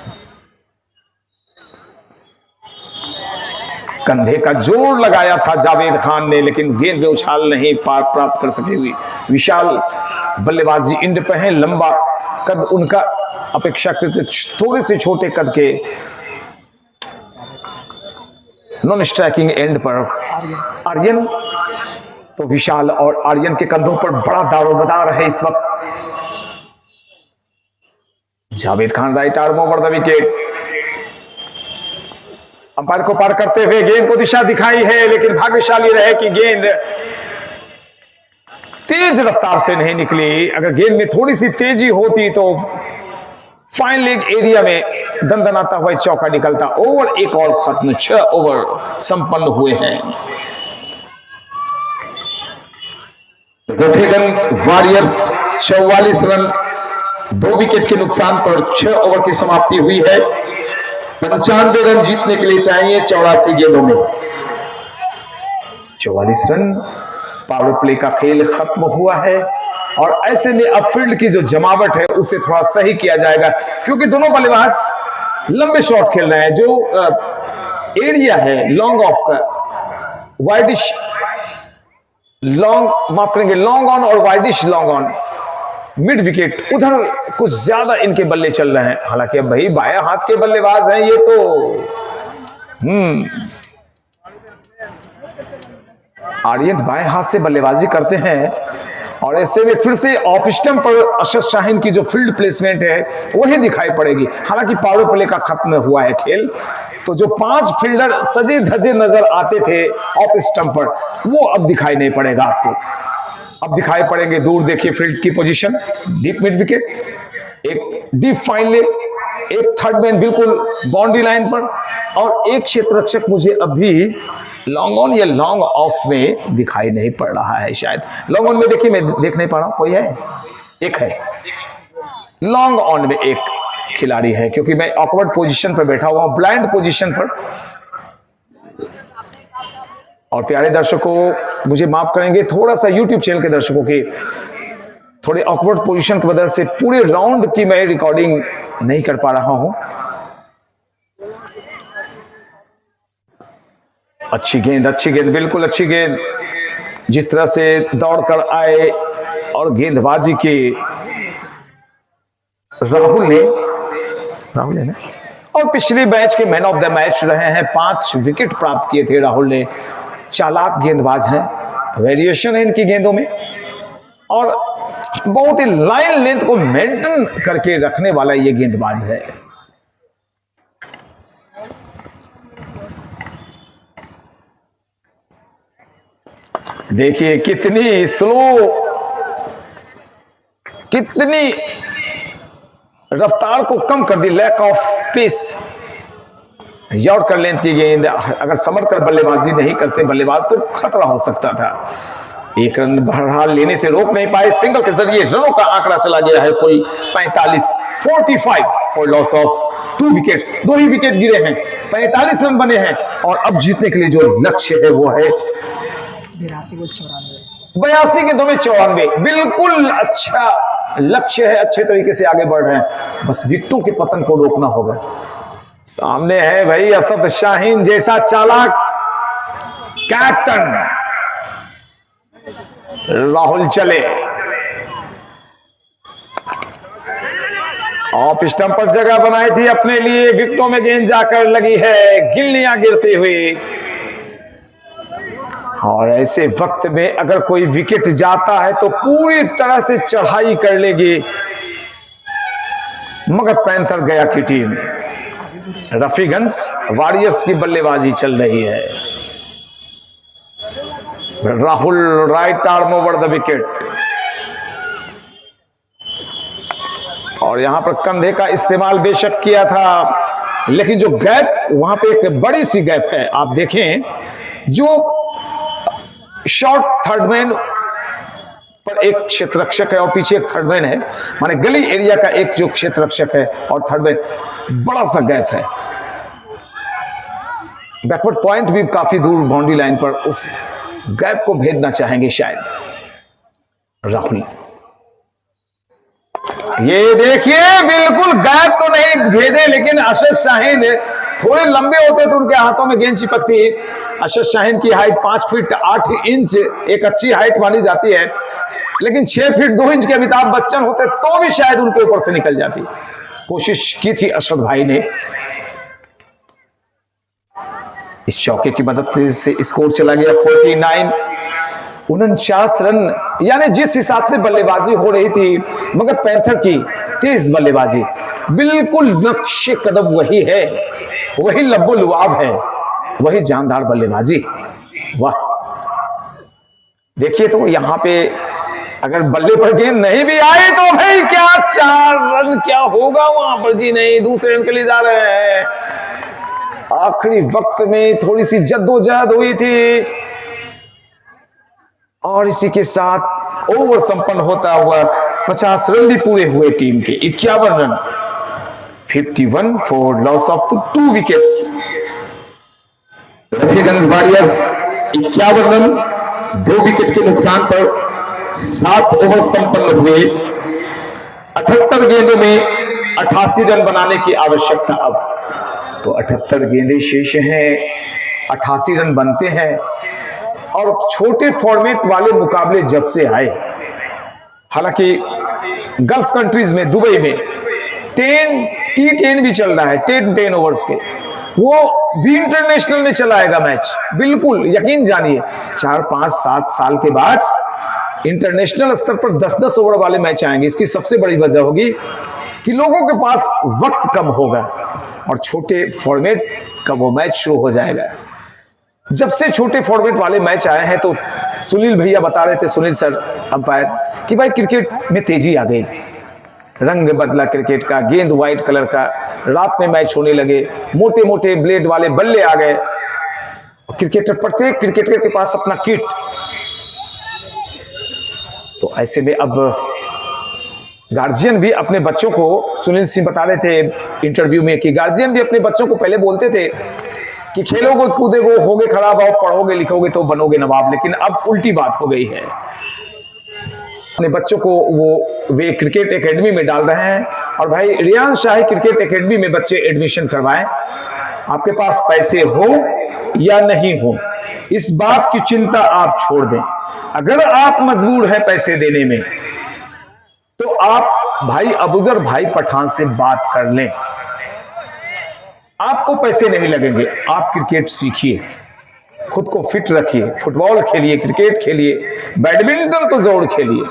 Speaker 1: कंधे का जोर लगाया था जावेद खान ने, लेकिन गेंद में उछाल नहीं पार प्राप्त कर सके हुई। विशाल बल्लेबाजी इंड पे है, लंबा कद उनका अपेक्षाकृत थोड़े से छोटे कद के नॉन स्ट्राइकिंग एंड पर आर्यन। तो विशाल और आर्यन के कंधों पर बड़ा दारोमदार है इस वक्त। Javed Khan right arm over the wicket. Umpire को पार करते हुए गेंद को दिशा दिखाई है, लेकिन भाग्यशाली रहे कि गेंद तेज रफ्तार से नहीं निकली। अगर गेंद में थोड़ी सी तेजी होती तो फाइन लेग एरिया में दंदनाता हुआ चौका निकलता। ओवर एक और खत्म, 6 ओवर संपन्न हुए हैं। रफीगंज वॉरियर्स 44 रन 2 विकेट के नुकसान पर 6 ओवर की समाप्ति हुई है। 95 रन जीतने के लिए चाहिए 84 गेंदों में। 44 रन, पावर प्ले का खेल खत्म हुआ है और ऐसे में अब फील्ड की जो जमावट है उसे थोड़ा सही किया जाएगा, क्योंकि दोनों बल्लेबाज लंबे शॉट खेल रहे हैं। जो एरिया है लॉन्ग ऑफ का, वाइडिश लॉन्ग, माफ करेंगे, लॉन्ग ऑन और widish long on, mid wicket, उधर कुछ ज्यादा इनके बल्ले चल रहे हैं। हालांकि अब भाई बाएं हाथ के बल्लेबाज हैं ये तो। आर्यन बाएं हाथ से बल्लेबाजी करते हैं और ऐसे में फिर से ऑफ स्टंप पर अशद शाहीन की जो फील्ड प्लेसमेंट है वही दिखाई पड़ेगी। हालांकि पावर प्ले का खत्म हुआ है खेल, तो जो 5 फील्डर सजे धजे नजर आते थे ऑफ स्टंप पर, वो अब दिखाई नहीं पड़ेगा आपको। अब दिखाई पड़ेंगे दूर, देखिए फील्ड की पोजीशन, डीप मिड विकेट, एक डीप फाइन लेग, एक थर्ड मैन बिल्कुल बाउंड्री लाइन पर और एक क्षेत्र रक्षक मुझे अभी लॉन्ग ऑन या लॉन्ग ऑफ में दिखाई नहीं पड़ रहा है। शायद लॉन्ग ऑन में देखिए, मैं देख नहीं पा रहा हूं, कोई है? एक है लॉन्ग ऑन में, एक खिलाड़ी है, क्योंकि मैं ऑकवर्ड पोजीशन पर बैठा हुआ हूं, ब्लाइंड पोजीशन पर। और प्यारे दर्शकों मुझे माफ करेंगे, थोड़ा सा यूट्यूब चैनल के दर्शकों के थोड़े ऑकवर्ड पोजीशन की वजह से पूरे राउंड की मैं रिकॉर्डिंग नहीं कर पा रहा हूं। अच्छी गेंद, बिल्कुल अच्छी गेंद, जिस तरह से दौड़कर आए और गेंदबाजी के राहुल ने ना, और पिछले मैच के मैन ऑफ द मैच रहे हैं, 5 विकेट प्राप्त किए थे राहुल ने। चालाक गेंदबाज हैं, वेरिएशन है इनकी गेंदों में और बहुत ही लाइन लेंथ को मेंटेन करके रखने वाला ये गेंदबाज है। देखिए कितनी स्लो, कितनी रफ्तार को कम कर दी, lack of pace. Yorker length की गेंद, अगर समझ कर बल्लेबाजी नहीं करते बल्लेबाज तो खतरा हो सकता था। एक रन बहरहाल लेने से रोक नहीं पाए, सिंगल के जरिए रनों का आंकड़ा चला गया है कोई 45 for loss of 2 wickets. 2 he wicket गिरे हैं, 45 रन बने हैं और अब जीतने के लिए जो लक्ष्य है वो है 82 गेंदों में 94। बिल्कुल अच्छा लक्ष्य है, अच्छे तरीके से आगे बढ़ रहे हैं, बस विकेटों के पतन को रोकना होगा। सामने है भाई असद शाहीन जैसा चालाक कैप्टन राहुल चले। ऑफ स्टंप पर जगह बनाई थी अपने लिए, विकेटों में गेंद जाकर लगी है, गिल्लियां गिरती हुई। और ऐसे वक्त में अगर कोई विकेट जाता है तो पूरी तरह से चढ़ाई कर लेगी मगध पैंथर गया की टीम। रफीगंज वॉरियर्स की बल्लेबाजी चल रही है। Rahul right arm over the wicket और यहां पर कंधे का इस्तेमाल बेशक किया था, लेकिन जो गैप वहां पे एक बड़ी सी गैप है। आप देखें जो शॉर्ट थर्डमैन पर एक क्षेत्ररक्षक है और पीछे एक थर्डमैन है, माने गली एरिया का एक जो क्षेत्ररक्षक है और थर्डमैन, बड़ा सा गैप है। बैकवर्ड पॉइंट भी काफी दूर बाउंड्री लाइन पर, उस गैप को भेदना चाहेंगे शायद राहुल। ये देखिए बिल्कुल गैप तो नहीं भेदे, लेकिन अशद शाहीन थोड़े लंबे होते तो उनके हाथों में गेंद चिपकती। अशद शाहीन की हाइट 5 फीट 8 इंच एक अच्छी हाइट मानी जाती है, लेकिन 6 फीट 2 इंच के अमिताभ बच्चन होते तो भी शायद उनके ऊपर से निकल जाती। कोशिश की थी अशद भाई ने। इस चौके की मदद से स्कोर चला गया 49, 49 रन, यानी जिस हिसाब से बल्लेबाजी हो रही थी मगर पैंथर की तेज बल्लेबाजी, बिल्कुल नक्शे कदम वही है, वही लब्बो लुआब है, वही जानदार बल्लेबाजी। वाह, देखिए तो यहां पे अगर बल्ले पर गेंद नहीं भी आई तो भाई क्या 4 रन क्या होगा वहां पर जी, नहीं दूसरे रन के लिए जा रहे हैं। आखिरी वक्त में थोड़ी सी जद्दोजहद हुई थी और इसी के साथ ओवर संपन्न होता हुआ 50 रन भी पूरे हुए टीम के। 51 run, 51 for loss of 2 wickets. Rafiganj warriors 51 run 2 wicket के नुकसान पर 7 ओवर संपन्न हुए। 78 गेंदों में 88 रन बनाने की आवश्यकता। अब तो 78 गेंदें शेष हैं, 88 रन बनते हैं। और छोटे फॉर्मेट वाले मुकाबले जब से आए, हालांकि गल्फ कंट्रीज में दुबई में T10 भी चल रहा है, 10 ओवर्स के, वो भी इंटरनेशनल में चलाएगा मैच। बिल्कुल यकीन जानिए 4, 5, 7 साल के बाद इंटरनेशनल स्तर पर 10-10 ओवर वाले मैच आएंगे। इसकी सबसे बड़ी वजह होगी कि लोगों के पास वक्त कम होगा और छोटे फॉर्मेट का वो मैच शुरू हो जाएगा। जब से छोटे फॉर्मेट वाले मैच आए हैं तो सुनील भैया बता रहे थे, सुनील सर अंपायर, कि भाई क्रिकेट में तेजी आ गई, रंग बदला क्रिकेट का, गेंद व्हाइट कलर का, रात में मैच होने लगे, मोटे मोटे ब्लेड वाले बल्ले आ गए, क्रिकेटर प्रत्येक क्रिकेटर के पास अपना किट। तो ऐसे में अब गार्जियन भी अपने बच्चों को, सुनील सिंह बता रहे थे इंटरव्यू में कि गार्जियन भी अपने बच्चों को पहले बोलते थे कि खेलोगे कूदोगे होगे खराब, और पढ़ोगे लिखोगे तो बनोगे नवाब, लेकिन अब उल्टी बात हो गई है। अपने बच्चों को वे क्रिकेट एकेडमी में डाल रहे हैं। और भाई रियान शाही क्रिकेट एकेडमी में बच्चे एडमिशन करवाएं। आपके पास पैसे हो या नहीं हो, इस बात की चिंता आप छोड़ दें। अगर आप मजबूर हैं पैसे देने में तो आप भाई अबूजर भाई पठान से बात कर लें, आपको पैसे नहीं लगेंगे, आप क्रिकेट सीखिए। खुद को फिट रखिए, फुटबॉल खेलिए, क्रिकेट खेलिए, बैडमिंटन तो जरूर खेलिए।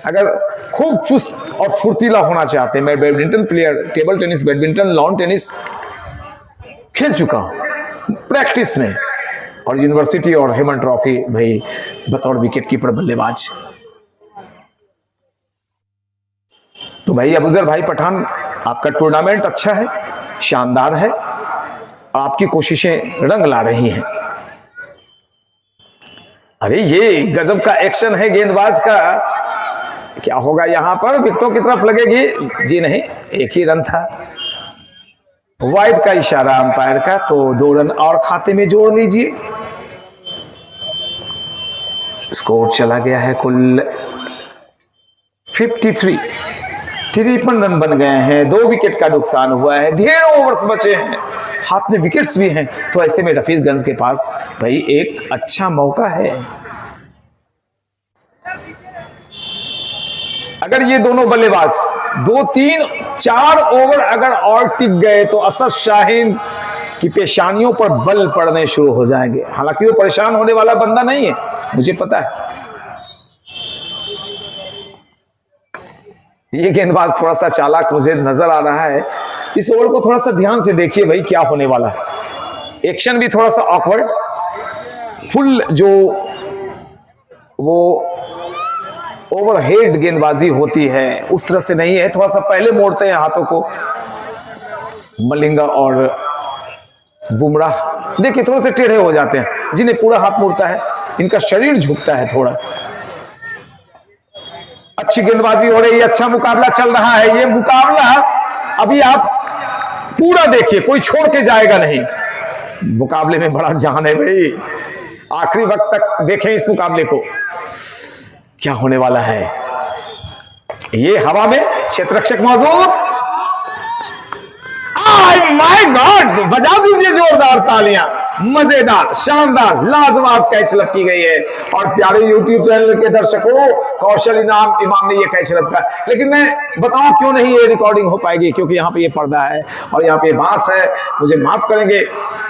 Speaker 1: अगर खूब चुस्त और फुर्तीला होना चाहते हैं, मैं badminton player, table tennis, badminton, lawn tennis खेल चुका हूं प्रैक्टिस में, और यूनिवर्सिटी और हेमन ट्रॉफी भाई बतौर विकेट कीपर बल्लेबाज। तो भाई अबूजर भाई पठान, आपका टूर्नामेंट अच्छा है, शानदार है, और आपकी कोशिशें रंग ला रही हैं। अरे ये गजब का एक्शन है गेंदबाज का, क्या होगा यहां पर? विकेटों की तरफ लगेगी? जी नहीं, एक ही रन था, वाइड का इशारा अंपायर का, तो 2 रन और खाते में जोड़ लीजिए। स्कोर चला गया है कुल 53, 53 रन बन गए हैं, 2 विकेट का नुकसान हुआ है, ढेर ओवर्स बचे हैं, हाथ में विकेट्स भी हैं। तो ऐसे में रफीजगंज के पास भाई एक अच्छा मौका है। अगर ये दोनों बल्लेबाज 2, 3, 4 ओवर अगर और टिक गए तो असद शाहीन की पेशानियों पर बल पड़ने शुरू हो जाएंगे। हालांकि वो परेशान होने वाला बंदा नहीं है, मुझे पता है। ये गेंदबाज थोड़ा सा चालाक मुझे नजर आ रहा है। इस ओवर को थोड़ा सा ध्यान से देखिए भाई, क्या होने वाला है। एक्शन भी थोड़ा सा ऑकवर्ड, फुल जो वो ओवरहेड गेंदबाजी होती है उस तरह से नहीं है, थोड़ा सा पहले मोड़ते हैं हाथों को मलिंगा और बुमराह। देखिए थोड़ा से टेढ़े हो जाते हैं, जिन्हें पूरा हाथ मुड़ता है इनका शरीर झुकता है थोड़ा। अच्छी गेंदबाजी हो रही है, अच्छा मुकाबला चल रहा है। ये मुकाबला अभी आप पूरा देखिए, कोई छोड़ के जाएगा नहीं। मुकाबले में बड़ा जान है भाई, आखिरी वक्त तक देखें इस मुकाबले को, क्या होने वाला है। ये हवा में क्षेत्ररक्षक मौजूद, माय गॉड, बजा दीजिए जोरदार तालियां। मजेदार, शानदार, लाजवाब कैच लपकी गई है। और प्यारे YouTube चैनल के दर्शकों, कौशल इमाम ने ये कैच लपका, लेकिन मैं बताऊं क्यों नहीं ये रिकॉर्डिंग हो पाएगी, क्योंकि यहाँ पे ये पर्दा है और यहाँ पे बांस है, मुझे माफ करेंगे,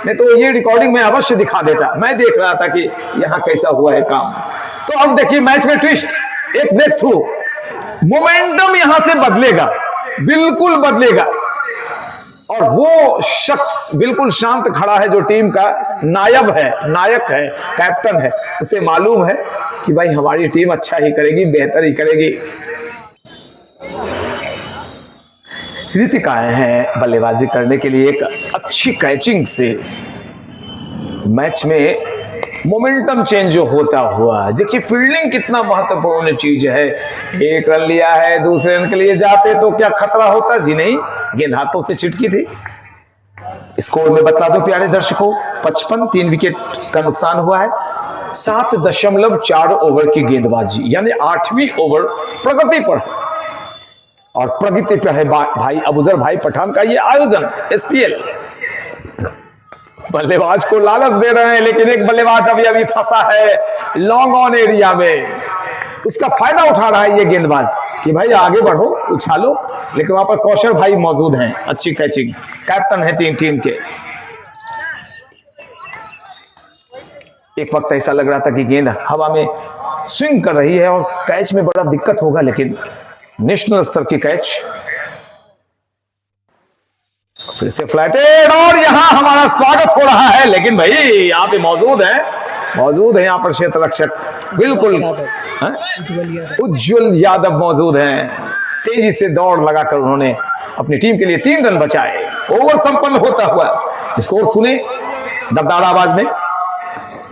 Speaker 1: नहीं तो ये रिकॉर्डिंग में अवश्य दिखा देता। मैं देख रहा था कि यहाँ कैसा हुआ है काम। तो अब देखिए मैच में ट्विस्ट, एक ब्रेक थ्रू, मोमेंटम यहां से बदलेगा, बिल्कुल बदलेगा। और वो शख्स बिल्कुल शांत खड़ा है जो टीम का नायब है, नायक है, कैप्टन है, उसे मालूम है कि भाई हमारी टीम अच्छा ही करेगी, बेहतर ही करेगी। ऋतिक आए हैं बल्लेबाजी करने के लिए, एक अच्छी कैचिंग से मैच में मोमेंटम चेंज होता हुआ। देखिए फील्डिंग कितना महत्वपूर्ण चीज है। 1 रन लिया है, दूसरे रन के लिए जाते तो क्या खतरा होता? जी नहीं, गेंद हाथों से छिटकी थी। स्कोर में बता दो प्यारे दर्शकों, 55, 3 विकेट का नुकसान हुआ है। 7.4 ओवर की गेंदबाजी, यानी 8वीं ओवर प्रगति पर है, और प्रगति पर है भाई अबूजर भाई पठान का ये आयोजन। SPL बल्लेबाज को लालच दे रहे हैं, लेकिन एक बल्लेबाज अभी अभी फंसा है लॉन्ग ऑन एरिया में, उसका फायदा उठा रहा है ये गेंदबाज कि भाई आगे बढ़ो, उछालो, लेकिन वहां पर कौशल भाई मौजूद हैं, अच्छी कैचिंग, कैप्टन है टीम के। एक वक्त ऐसा लग रहा था कि गेंद हवा में स्विंग कर रही है और कैच में बड़ा दिक्कत होगा, लेकिन नेशनल स्तर की कैच, फिर से फ्लैटेड, और यहां हमारा स्वागत हो रहा है। लेकिन भाई यहाँ पे मौजूद है यहाँ पर क्षेत्र रक्षक, बिल्कुल उज्जवल यादव मौजूद हैं। तेजी से दौड़ लगाकर उन्होंने अपनी टीम के लिए 3 रन बचाए। ओवर संपन्न होता हुआ स्कोर सुने दबदार आवाज में,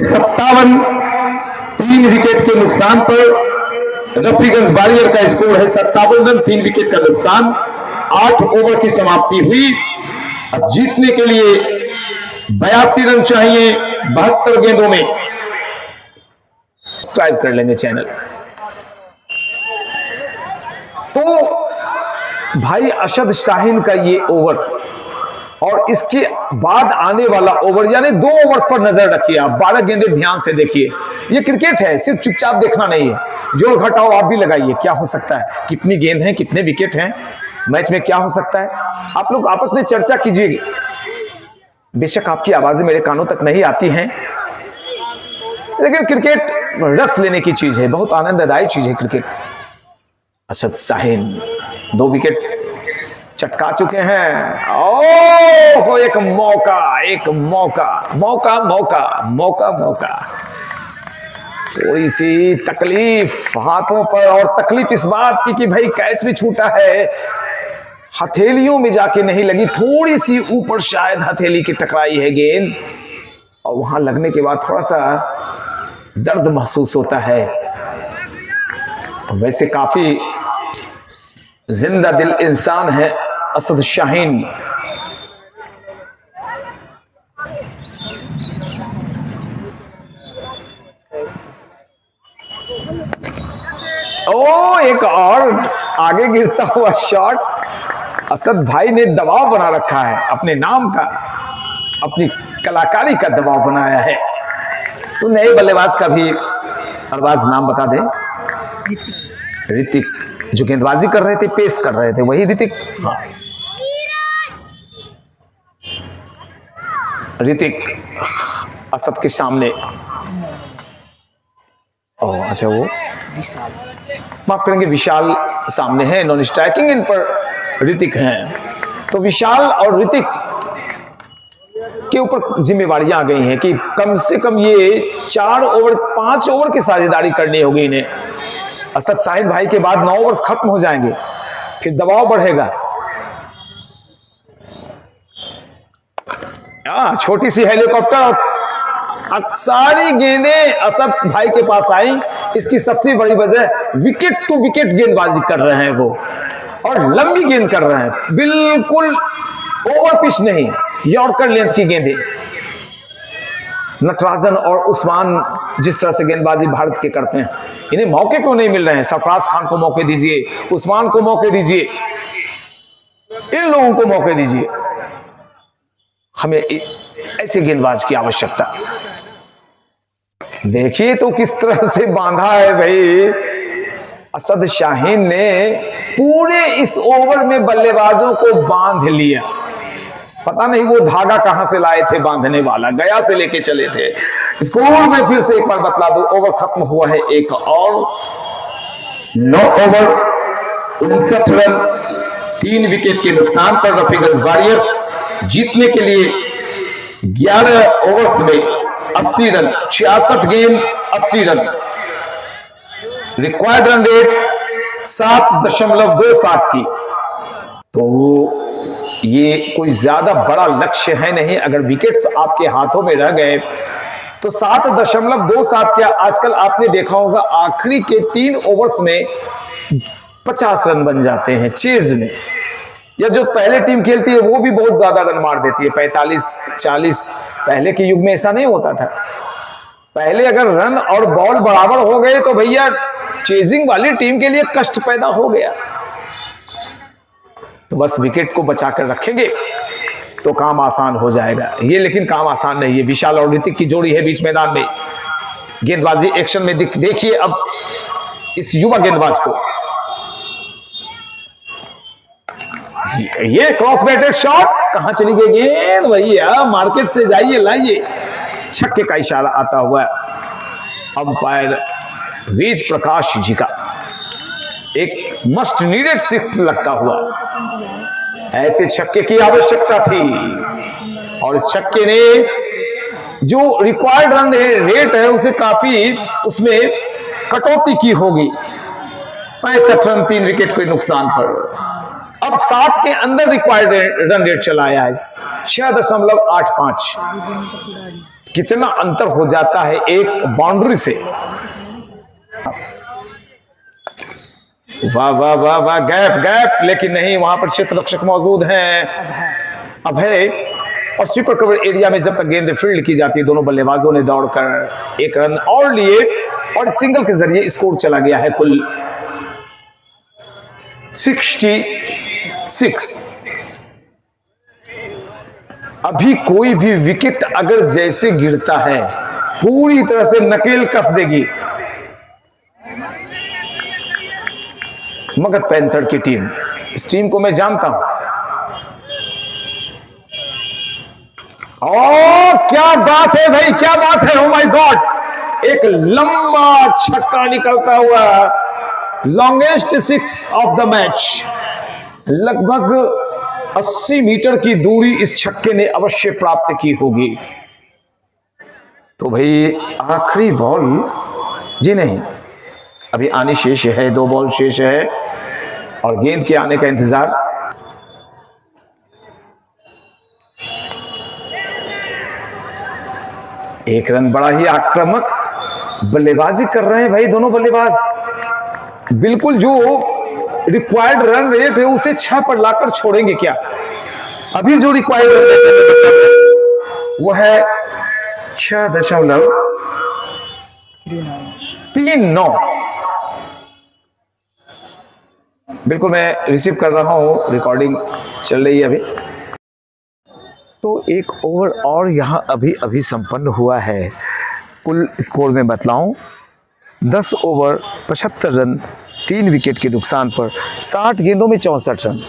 Speaker 1: 57, 3 विकेट के नुकसान पर रफीगंज वॉरियर का स्कोर है 57 रन, 3 विकेट का नुकसान। 8 ओवर की समाप्ति हुई। अब जीतने के लिए 82 रन चाहिए 72 गेंदों में। सब्सक्राइब कर लेंगे चैनल। तो भाई अशद शाहीन का ये ओवर और इसके बाद आने वाला ओवर, यानी 2 ओवर्स पर नजर रखिए आप, 12 गेंदें ध्यान से देखिए। ये क्रिकेट है, सिर्फ चुपचाप देखना नहीं है, जोड़ घटाओ आप भी लगाइए। क्या हो सकता है, कितनी गेंद है, कितने विकेट हैं, मैच में क्या हो सकता है, आप लोग आपस में चर्चा कीजिए। बेशक आपकी आवाजें मेरे कानों तक नहीं आती हैं, लेकिन क्रिकेट रस लेने की चीज है, बहुत आनंददायी चीज है क्रिकेट। असद शाहीन 2 विकेट चटका चुके हैं। ओह, एक मौका, एक मौका, मौका मौका मौका मौका। थोड़ी सी तकलीफ हाथों पर, और तकलीफ इस बात की कि भाई कैच भी छूटा है, हथेलियों में जाके नहीं लगी, थोड़ी सी ऊपर शायद हथेली की टकराई है गेंद, और वहां लगने के बाद थोड़ा सा दर्द महसूस होता है। वैसे काफी जिंदा दिल इंसान है असद शाहीन। ओ, एक और आगे गिरता हुआ शॉट। असद भाई ने दबाव बना रखा है अपने नाम का, अपनी कलाकारी का दबाव बनाया है। तो नए बल्लेबाज का भी बल्लेबाज नाम बता दे। ऋतिक, जो गेंदबाजी कर रहे थे, पेस कर रहे थे, वही ऋतिक। हाँ, ऋतिक असद के सामने। ओह अच्छा, वो माफ करेंगे, विशाल सामने है, नॉन स्ट्राइकिंग इन पर ऋतिक हैं। तो विशाल और ऋतिक के ऊपर जिम्मेवारियां आ गई हैं कि कम से कम ये 4 ओवर 5 ओवर की साझेदारी करनी होगी इन्हें। असद शाहीन भाई के बाद 9 ओवर खत्म हो जाएंगे, फिर दबाव बढ़ेगा। छोटी सी हेलीकॉप्टर, सारी गेंदें असद भाई के पास आई। इसकी सबसे बड़ी वजह विकेट टू विकेट गेंदबाजी कर रहे हैं वो, और लंबी गेंद कर रहे हैं, बिल्कुल ओवर पिच नहीं, यॉर्कर लेंथ की गेंदें। नटराजन और उस्मान जिस तरह से गेंदबाजी भारत के करते हैं, इन्हें मौके क्यों नहीं मिल रहे हैं? सरफराज खान को मौके दीजिए, उस्मान को मौके दीजिए, इन लोगों को मौके दीजिए। हमें ऐसे गेंदबाज की आवश्यकता। देखिए तो किस तरह से बांधा है भाई असद शाहीन ने, पूरे इस ओवर में बल्लेबाजों को बांध लिया। पता नहीं वो धागा कहां से लाए थे बांधने वाला, गया से लेके चले थे। स्कोर में फिर से एक बार बतला दो, ओवर खत्म हुआ है एक और। 9 ओवर 59 रन 3 विकेट के नुकसान पर रफीगंज वॉरियर्स जीतने के लिए 11 ओवर्स में 80 रन, 66 गेंद 80 रन, रिक्वायर्ड रन रेट 7.27 की। तो ये कोई ज्यादा बड़ा लक्ष्य है नहीं। अगर विकेट्स आपके हाथों में रह गए तो 7.27 क्या, आजकल आपने देखा होगा आखिरी के 3 ओवर्स में 50 रन बन जाते हैं चेज में, या जो पहले टीम खेलती है वो भी बहुत ज्यादा रन मार देती है, 45-40। पहले के युग में ऐसा नहीं होता था। पहले अगर रन और बॉल बराबर हो गए तो भैया चेजिंग वाली टीम के लिए कष्ट पैदा हो गया। तो बस विकेट को बचाकर रखेंगे तो काम आसान हो जाएगा। ये लेकिन काम आसान नहीं है। विशाल और ऋतिक की जोड़ी है बीच मैदान में, गेंदबाजी एक्शन में देखिए अब इस युवा गेंदबाज को। ये क्रॉस बैटेड शॉट, कहां चली गई गेंद भैया, मार्केट से जाइए लाइए। छक्के का इशारा आता हुआ अंपायर वेद प्रकाश जी का, एक मस्ट नीडेड 6 लगता हुआ। ऐसे छक्के की आवश्यकता थी, और इस छक्के ने जो रिक्वायर्ड रन रेट है उसे काफी उसमें कटौती की होगी। 65 रन 3 विकेट के नुकसान पर। अब 7 के अंदर रिक्वायर्ड रन रेट चलाया है 6.85। कितना अंतर हो जाता है एक बाउंड्री से। वाह वाह वाह वाह, गैप गैप, लेकिन नहीं, वहां पर क्षेत्र रक्षक मौजूद हैं अभय। और स्वीपर कवर एरिया में जब तक गेंद फील्ड की जाती है, दोनों बल्लेबाजों ने दौड़कर 1 रन और लिए, और सिंगल के जरिए स्कोर चला गया है कुल 66। अभी कोई भी विकेट अगर जैसे गिरता है पूरी तरह से नकेल कस देगी मगध पैंथर की टीम। इस टीम को मैं जानता हूं। और क्या बात है भाई, क्या बात है, ओ माय गॉड, एक लंबा छक्का निकलता हुआ, longest six of the match. लगभग 80 मीटर की दूरी इस छक्के ने अवश्य प्राप्त की होगी। तो भाई आखिरी बॉल जी नहीं, अभी आनी शेष है, 2 बॉल शेष है और गेंद के आने का इंतजार। एक रन, बड़ा ही आक्रामक बल्लेबाजी कर रहे हैं भाई दोनों बल्लेबाज। बिल्कुल जो रिक्वायर्ड रन रेट है उसे 6 पर लाकर छोड़ेंगे क्या? अभी जो रिक्वायर्ड रन रेट वो है 6.39। बिल्कुल मैं रिसीव कर रहा हूं, रिकॉर्डिंग चल रही है अभी। तो एक ओवर और यहां अभी संपन्न हुआ है। कुल स्कोर में बतलाऊं, 10 ओवर 75 रन, 3 विकेट के नुकसान पर 60 गेंदों में 64 रन।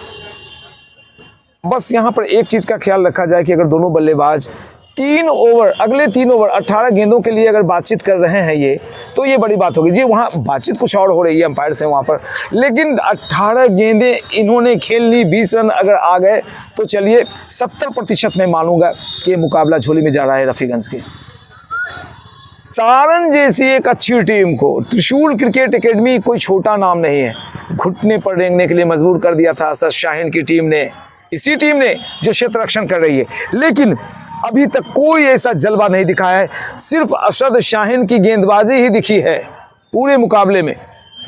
Speaker 1: बस यहां पर एक चीज का ख्याल रखा जाए कि अगर दोनों बल्लेबाज 3 ओवर, अगले 3 ओवर 18 गेंदों के लिए अगर बातचीत कर रहे हैं ये, तो ये बड़ी बात होगी जी। वहाँ बातचीत कुछ और हो रही है अंपायर से वहाँ पर, लेकिन 18 गेंदें इन्होंने खेल ली, 20 रन अगर आ गए तो चलिए 70% मैं मानूंगा कि ये मुकाबला झोली में जा रहा है रफीगंज के। सारण जैसी एक अच्छी टीम को त्रिशूल क्रिकेट एकेडमी कोई छोटा नाम नहीं है, घुटने पर रेंगने के लिए मजबूर कर दिया था असद शाहीन की टीम ने, इसी टीम ने जो क्षेत्र रक्षण कर रही है। लेकिन अभी तक कोई ऐसा जलवा नहीं दिखाया है, सिर्फ असद शाहीन की गेंदबाजी ही दिखी है पूरे मुकाबले में।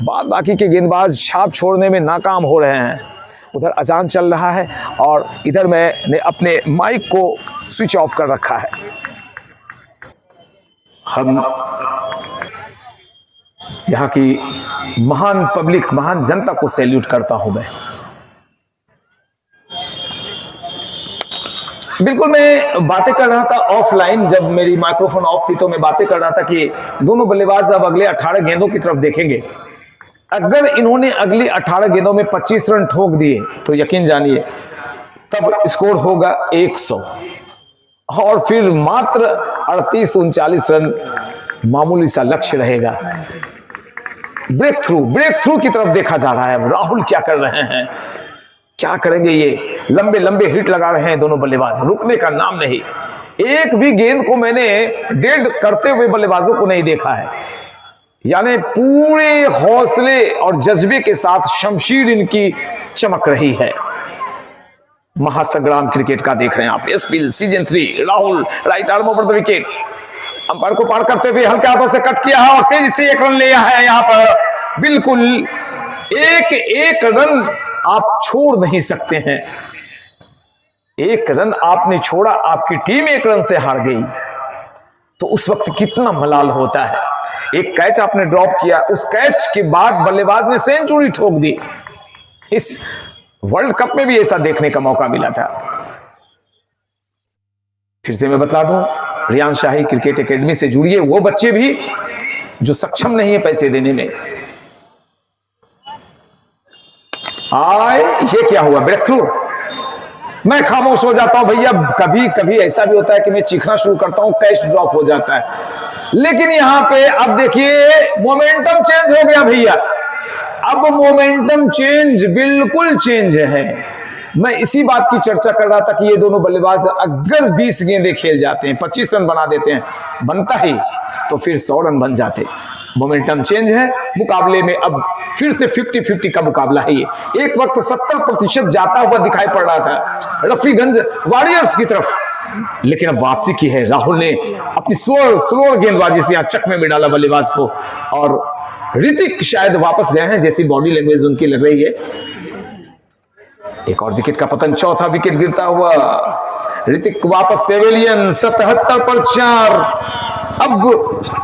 Speaker 1: बाकी के गेंदबाज छाप छोड़ने में नाकाम हो रहे हैं। उधर अजान चल रहा है और इधर मैंने अपने माइक को स्विच ऑफ कर रखा है। हम यहाँ की महान पब्लिक, महान जनता को सैल्यूट करता हूं मैं। बिल्कुल मैं बातें कर रहा था ऑफलाइन, जब मेरी माइक्रोफोन ऑफ थी तो मैं बातें कर रहा था कि दोनों बल्लेबाज अब अगले 18 गेंदों की तरफ देखेंगे। अगर इन्होंने अगली 18 गेंदों में 25 रन ठोक दिए तो यकीन जानिए तब स्कोर होगा 100 और फिर मात्र 38-39 रन मामूली सा लक्ष्य रहेगा। ब्रेक थ्रू की तरफ देखा जा रहा है। राहुल क्या कर रहे हैं, क्या करेंगे ये? लंबे लंबे हिट लगा रहे हैं दोनों बल्लेबाज, रुकने का नाम नहीं। एक भी गेंद को मैंने डेड करते हुए बल्लेबाजों को नहीं देखा है, यानी पूरे हौसले और जज्बे के साथ शमशीर इनकी चमक रही है। महासंग्राम क्रिकेट का देख रहे हैं आप, SPL season 3। Rahul right arm over the wicket, umpire को पार करते हुए हल्के हाथों से कट किया है और तेजी से 1 रन लिया है। यहां पर बिल्कुल एक रन आप छोड़ नहीं सकते हैं। 1 रन आपने छोड़ा, आपकी टीम 1 रन से हार गई, तो उस वक्त कितना मलाल होता है। एक कैच आपने ड्रॉप किया, उस कैच के बाद बल्लेबाज ने सेंचुरी ठोक दी। इस वर्ल्ड कप में भी ऐसा देखने का मौका मिला था। फिर से मैं बता दूं, रियान शाही क्रिकेट एकेडमी से जुड़िए, वो बच्चे भी जो सक्षम नहीं है पैसे देने में। ये क्या हुआ? Breakthrough. मैं खामोश हो जाता हूं भैया, कभी कभी ऐसा भी होता है कि मैं चीखना शुरू करता हूं, कैच ड्रॉप हो जाता है। लेकिन यहां पे अब देखिए मोमेंटम चेंज हो गया भैया, अब मोमेंटम चेंज, बिल्कुल चेंज है। मैं इसी बात की चर्चा कर रहा था कि ये दोनों बल्लेबाज अगर 20 गेंदें खेल जाते हैं, 25 रन बना देते हैं, बनता ही, तो फिर 100 रन बन जाते। मोमेंटम चेंज है मुकाबले में, अब फिर से 50-50 का मुकाबला है। ये एक वक्त 70% जाता हुआ दिखाई पड़ रहा था रफीगंज वॉरियर्स की तरफ, लेकिन अब वापसी की है। राहुल ने अपनी स्लोअर गेंदबाजी से यहां चकमे में डाला बल्लेबाज को, और ऋतिक शायद वापस गए हैं जैसी बॉडी लैंग्वेज उनकी लग रही है। एक और विकेट का पतन, चौथा विकेट गिरता हुआ, ऋतिक वापस पेवेलियन। 77 पर 4। अब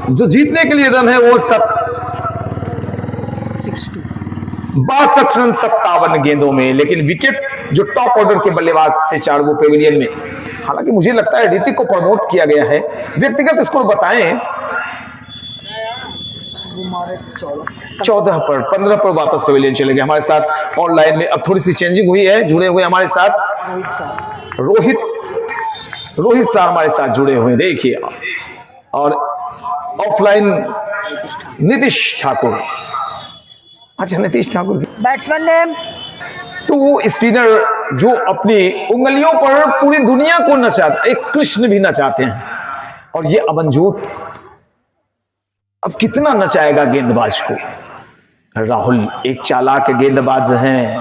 Speaker 1: जो जीतने के लिए रन है वो 62 रन 57 गेंदों में, लेकिन विकेट जो टॉप ऑर्डर के बल्लेबाज से 4 वो पेवेलियन में। हालांकि मुझे लगता है ऋतिक को प्रमोट किया गया है। व्यक्तिगत स्कोर बताएं, 14 पर 15 पर वापस पेवेलियन चले गए। हमारे साथ ऑनलाइन में अब थोड़ी सी चेंजिंग हुई है, जुड़े हुए हमारे साथ रोहित शाह हमारे साथ जुड़े हुए, देखिए। और ऑफलाइन नीतीश ठाकुर। अच्छा, नीतीश ठाकुर
Speaker 5: बैट्समैन नेम
Speaker 1: तो वो स्पिनर जो अपनी उंगलियों पर पूरी दुनिया को नचाता, एक कृष्ण भी नचाते हैं, और ये अमनजोत अब कितना नचाएगा गेंदबाज को। राहुल एक चालाक गेंदबाज हैं।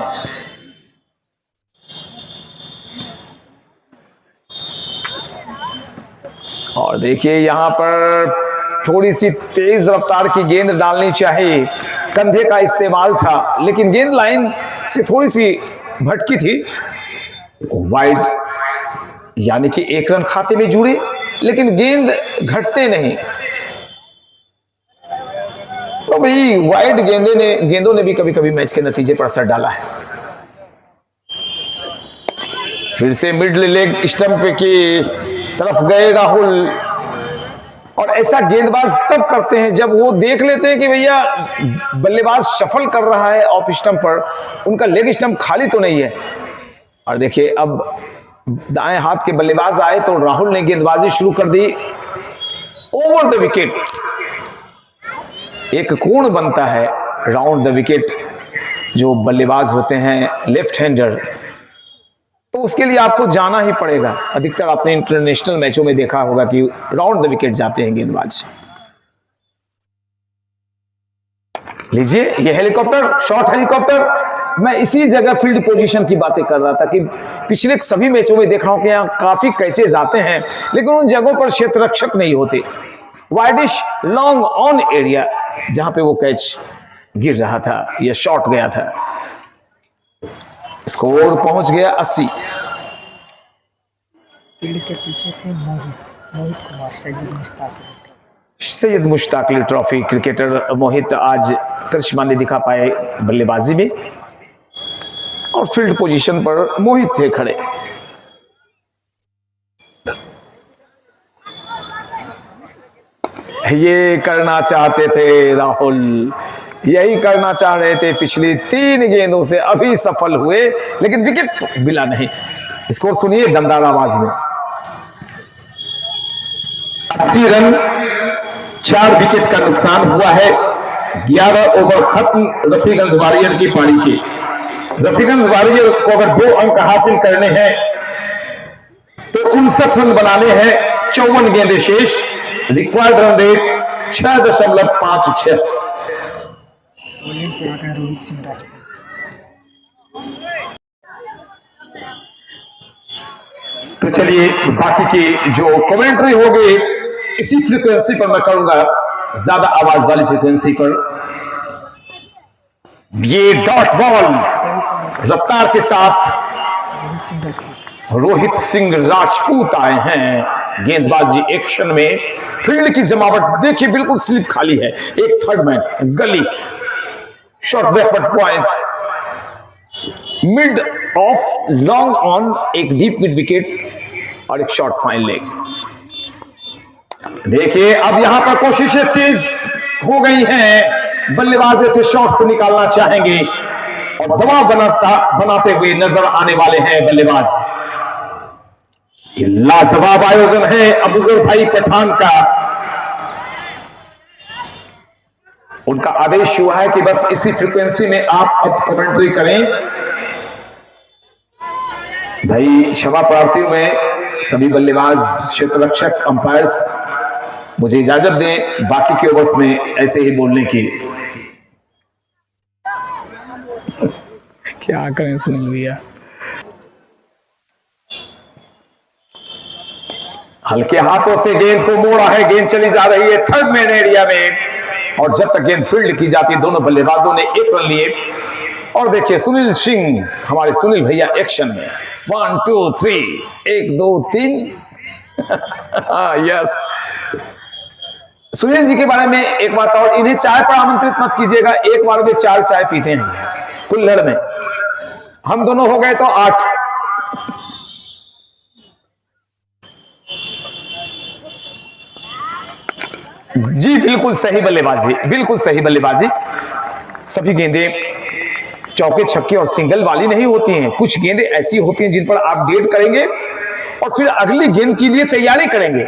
Speaker 1: और देखिए यहां पर थोड़ी सी तेज रफ्तार की गेंद डालनी चाहिए, कंधे का इस्तेमाल था, लेकिन गेंद लाइन से थोड़ी सी भटकी थी। वाइड यानी कि 1 रन खाते में जुड़े, लेकिन गेंद घटते नहीं। तो भाई वाइड गेंदों ने भी कभी कभी मैच के नतीजे पर असर डाला है। फिर से मिडल लेग स्टंप की तरफ गए राहुल, और ऐसा गेंदबाज तब करते हैं जब वो देख लेते हैं कि भैया बल्लेबाज शफल कर रहा है ऑफ स्टंप पर, उनका लेग स्टंप खाली तो नहीं है। और देखिए अब दाएं हाथ के बल्लेबाज आए तो राहुल ने गेंदबाजी शुरू कर दी ओवर द विकेट। एक कोण बनता है राउंड द विकेट, जो बल्लेबाज होते हैं लेफ्ट हैंडर, तो उसके लिए आपको जाना ही पड़ेगा। अधिकतर आपने इंटरनेशनल मैचों में देखा होगा कि राउंड द विकेट जाते हैं गेंदबाज। लीजिए ये हेलीकॉप्टर, शॉर्ट हेलीकॉप्टर। मैं इसी जगह फील्ड पोजीशन की बातें कर रहा था कि पिछले सभी मैचों में देख रहा हूं कि यहाँ काफी कैचेज आते हैं, लेकिन उन जगहों पर क्षेत्र रक्षक नहीं होते। वाइडिश लॉन्ग ऑन एरिया जहां पे वो कैच गिर रहा था या शॉट गया था। स्कोर पहुंच गया 80।
Speaker 4: फील्ड के पीछे थे मोहित कुमार,
Speaker 1: सैयद मुश्ताक अली ट्रॉफी क्रिकेटर मोहित आज करिश्मा नहीं दिखा पाए बल्लेबाजी में, और फील्ड पोजीशन पर मोहित थे खड़े। ये करना चाहते थे राहुल, यही करना चाह रहे थे पिछली 3 गेंदों से, अभी सफल हुए, लेकिन विकेट मिला नहीं। स्कोर सुनिए दमदार आवाज में। 80 रन, 4 विकेट का नुकसान हुआ है। 11 ओवर खत्म रफीगंज वॉरियर की पारी के। रफीगंज वॉरियर को अगर 2 अंक हासिल करने हैं तो 59 रन बनाने हैं। 54 गेंदें शेष। Required run rate 6.56।
Speaker 4: Rohit Singh Rajput.
Speaker 1: तो चलिए बाकी की जो कमेंट्री होगी इसी फ्रीक्वेंसी पर मैं करूंगा, ज्यादा आवाज वाली फ्रीक्वेंसी पर। ये डॉट बॉल रफ्तार के साथ रोहित सिंह राजपूत आए हैं गेंदबाजी एक्शन में। फील्ड की जमावट देखिए, बिल्कुल स्लिप खाली है। एक थर्ड मैन गली, short backward point, mid of long on, एक डीप मिड विकेट और एक शॉर्ट फाइन लेग। देखिए अब यहां पर कोशिशें तेज हो गई हैं, बल्लेबाज ऐसे शॉट से निकालना चाहेंगे और दबाव बनाते हुए नजर आने वाले हैं बल्लेबाज। ये लाजवाब आयोजन है अबूजर भाई पठान का। उनका आदेश हुआ है कि बस इसी फ्रीक्वेंसी में आप अब कमेंट्री करें। भाई क्षमा प्रार्थी में सभी बल्लेबाज, क्षेत्र रक्षक, अंपायर्स मुझे इजाजत दें बाकी के ओवर्स में ऐसे ही बोलने की। क्या करें सुनील भैया। हल्के हाथों से गेंद को मोड़ा है, गेंद चली जा रही है थर्ड मैन एरिया में, और जब तक गेंद फील्ड की जाती है दोनों बल्लेबाजों ने 1 रन लिए। और देखिए सुनील सिंह, हमारे सुनील भैया एक्शन में। 1 2 3, 1 2 3। यस, सुनील जी के बारे में एक बात और, इन्हें चाय पर आमंत्रित मत कीजिएगा, एक बार में 4 चाय पीते हैं कुल्हड़ में। हम दोनों हो गए तो 8। जी बिल्कुल सही बल्लेबाजी, बिल्कुल सही बल्लेबाजी। सभी गेंदें चौके छक्के और सिंगल वाली नहीं होती हैं। कुछ गेंदें ऐसी होती हैं जिन पर आप डेट करेंगे और फिर अगली गेंद के लिए तैयारी करेंगे।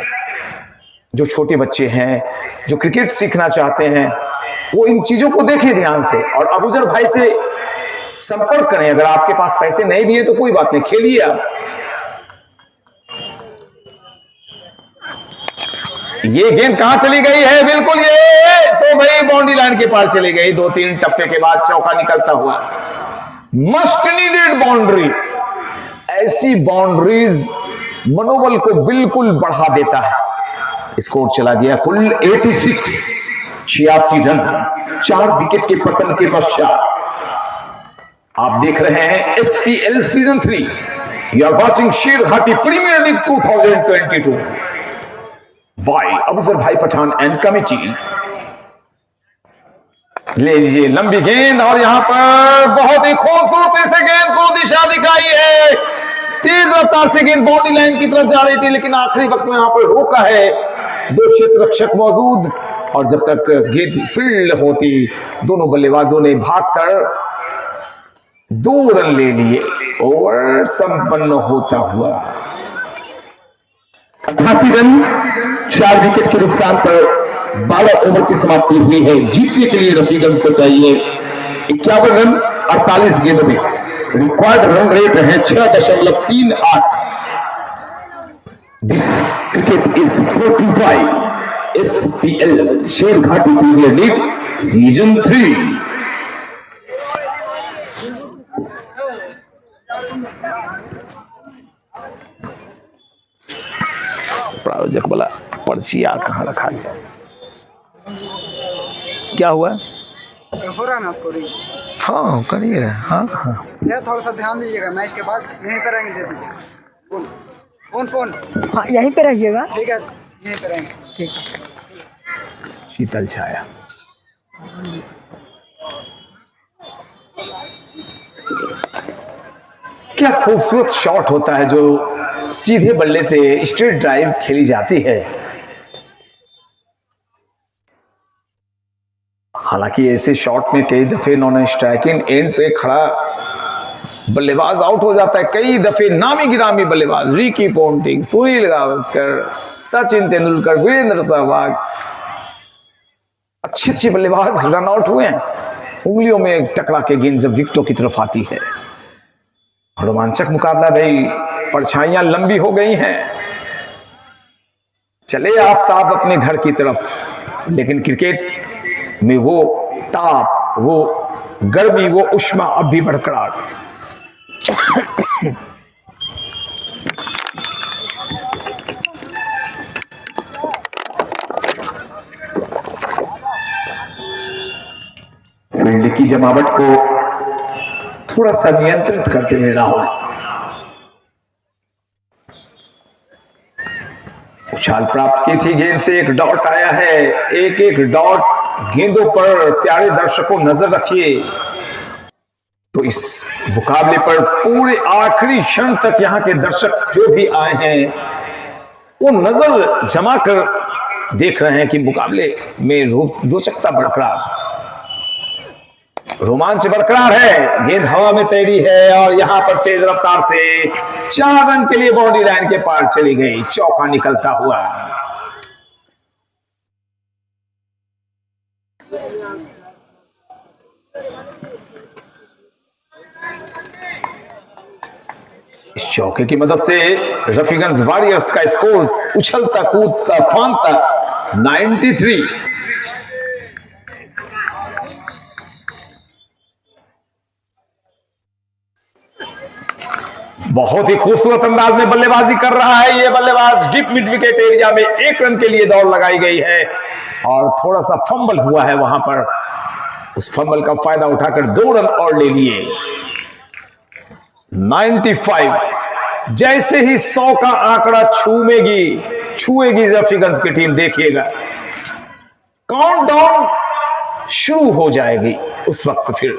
Speaker 1: जो छोटे बच्चे हैं, जो क्रिकेट सीखना चाहते हैं, वो इन चीजों को देखें ध्यान से और अबूजर भाई से संपर्क करें। अगर आपके पास पैसे नहीं भी है तो कोई बात नहीं, खेलिए आप। ये गेंद कहां चली गई है? बिल्कुल ये तो भाई बाउंड्री लाइन के पार चली गई। 2-3 टप्पे के बाद चौका निकलता हुआ। Must needed boundary. ऐसी बाउंड्रीज मनोबल को बिल्कुल बढ़ा देता है। स्कोर चला गया कुल 86 रन, 4 विकेट के पतन के पश्चात। आप देख रहे हैं SPL season 3। You are watching Sherghati premier league 2022 by Abuzar bhai Pathan and committee. ले लीजिए लंबी गेंद और यहां पर बहुत ही खूबसूरती से गेंद को दिशा दिखाई है। तेज रफ्तार से गेंद बाउंड्री लाइन की तरफ जा रही थी, लेकिन आखिरी वक्त में यहां पर रोका है। 2 क्षेत्ररक्षक मौजूद और जब तक गेंद फील्ड होती, दोनों बल्लेबाजों ने भागकर 2 रन ले लिए। ओवर संपन्न होता हुआ
Speaker 5: 88 रन, 4 विकेट के नुकसान पर 12 ओवर की समाप्ति हुई है। जीतने के लिए रफीगंज को चाहिए 51 रन 48 गेंदों में। रिकॉर्ड रन रेट है 6.38। This cricket is brought to by SPL Sherghati premier league season 3।
Speaker 1: प्रायोजक बोला पर्चिया कहाँ रखा गया? क्या हुआ?
Speaker 6: हो रहा है ना स्कोरिंग?
Speaker 1: हाँ करिए। हाँ हाँ
Speaker 6: ये थोड़ा सा ध्यान दीजिएगा, मैच के बाद यहीं पर रहेंगे। दे दीजिए फोन।
Speaker 4: हाँ यहीं पे रहिएगा।
Speaker 6: ठीक है, यहीं पर रहेंगे। ठीक।
Speaker 1: शीतल छाया। क्या खूबसूरत शॉट होता है जो सीधे बल्ले से स्ट्रेट ड्राइव खेली जाती है। हालांकि ऐसे शॉट में कई दफे नॉन स्ट्राइकिंग एंड पे खड़ा बल्लेबाज आउट हो जाता है। कई दफे नामी गिरामी बल्लेबाज रिकी पोंटिंग, सुनील गावस्कर, सचिन तेंदुलकर, वीरेंद्र सहवाग, अच्छे बल्लेबाज रन आउट हुए हैं। उंगलियों में टकरा के गेंद जब विकेटों की तरफ आती है। रोमांचक मुकाबला भाई, परछाइयां लंबी हो गई हैं। चले आफ्ताब अपने घर की तरफ, लेकिन क्रिकेट में वो ताप, वो गर्मी, वो उष्मा अब भी बरकरार।
Speaker 5: फील्ड की जमावट को थोड़ा सा नियंत्रित करते हुए राहुल
Speaker 1: उछाल प्राप्त की थी, गेंद से एक डॉट आया है। एक डॉट गेंदों पर प्यारे दर्शकों नजर रखिए। तो इस मुकाबले पर पूरे आखिरी क्षण तक यहाँ के दर्शक जो भी आए हैं वो नजर जमा कर देख रहे हैं कि मुकाबले में रोचकता बरकरार, रोमांच बरकरार है। गेंद हवा में तैरी है और यहां पर तेज रफ्तार से 4 रन के लिए बाउंड्री लाइन के पार चली गई। चौका निकलता हुआ। इस चौके की मदद से रफीगंज वॉरियर्स का स्कोर उछलता कूदता फांदता 93। बहुत ही खूबसूरत अंदाज में बल्लेबाजी कर रहा है ये बल्लेबाज। डीप मिड विकेट एरिया में 1 रन के लिए दौड़ लगाई गई है और थोड़ा सा फंबल हुआ है वहां पर। उस फंबल का फायदा उठाकर 2 रन और ले लिए। 95। जैसे ही 100 का आंकड़ा छुएगी रफीगंज की टीम, देखिएगा काउंटडाउन शुरू हो जाएगी। उस वक्त फिर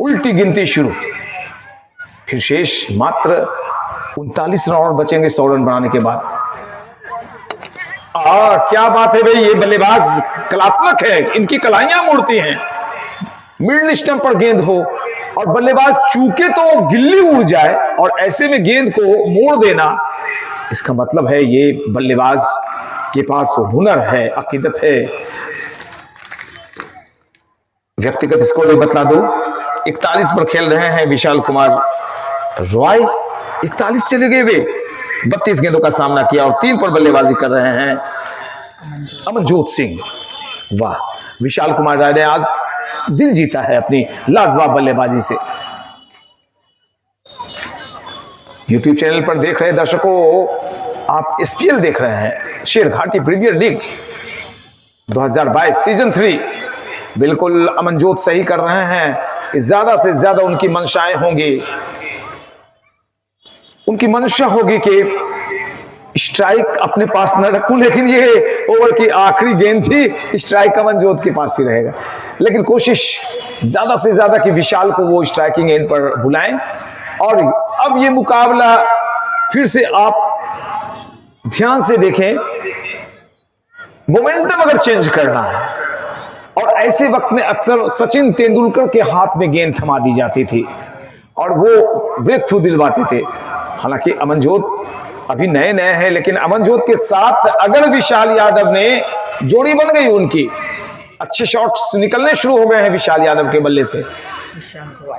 Speaker 1: उल्टी गिनती शुरू। फिर शेष मात्र 39 रन और बचेंगे 100 रन बनाने के बाद। क्या बात है भाई, ये बल्लेबाज कलात्मक है, इनकी कलाइयां मोड़ती हैं। मिडल स्टंप पर गेंद हो और बल्लेबाज चूके तो गिल्ली उड़ जाए और ऐसे में गेंद को मोड़ देना, इसका मतलब है ये बल्लेबाज के पास हुनर है, अकीदत है। व्यक्तिगत स्कोर भी बतला दो, 41 पर खेल रहे हैं विशाल कुमार रॉय। 41 चले गए वे, 32 गेंदों का सामना किया और 3 पर बल्लेबाजी कर रहे हैं अमनजोत सिंह। वाह, विशाल कुमार राय ने आज दिल जीता है अपनी लाजवाब बल्लेबाजी से। YouTube चैनल पर देख रहे दर्शकों, आप SPL देख रहे हैं, शेरघाटी प्रीमियर लीग 2022 सीजन 3। बिल्कुल अमनजोत सही कर रहे हैं कि ज्यादा से ज्यादा उनकी मंशाएं होंगी, उनकी मंशा होगी कि स्ट्राइक अपने पास न रखूं, लेकिन ये ओवर की आखिरी गेंद थी, स्ट्राइक अमनजोत के पास ही रहेगा। लेकिन कोशिश ज्यादा से ज्यादा कि विशाल को वो स्ट्राइकिंग एंड पर बुलाएं। और अब ये मुकाबला फिर से आप ध्यान से देखें, मोमेंटम अगर चेंज करना है, और ऐसे वक्त में अक्सर सचिन तेंदुलकर के हाथ में गेंद थमा दी जाती थी और वो ब्रेक थ्रू दिलवाते थे। हालांकि अमनजोत अभी नए नए हैं, लेकिन अमनजोत के साथ अगर विशाल यादव ने जोड़ी बन गई, उनकी अच्छे शॉट्स निकलने शुरू हो गए हैं विशाल यादव के बल्ले से।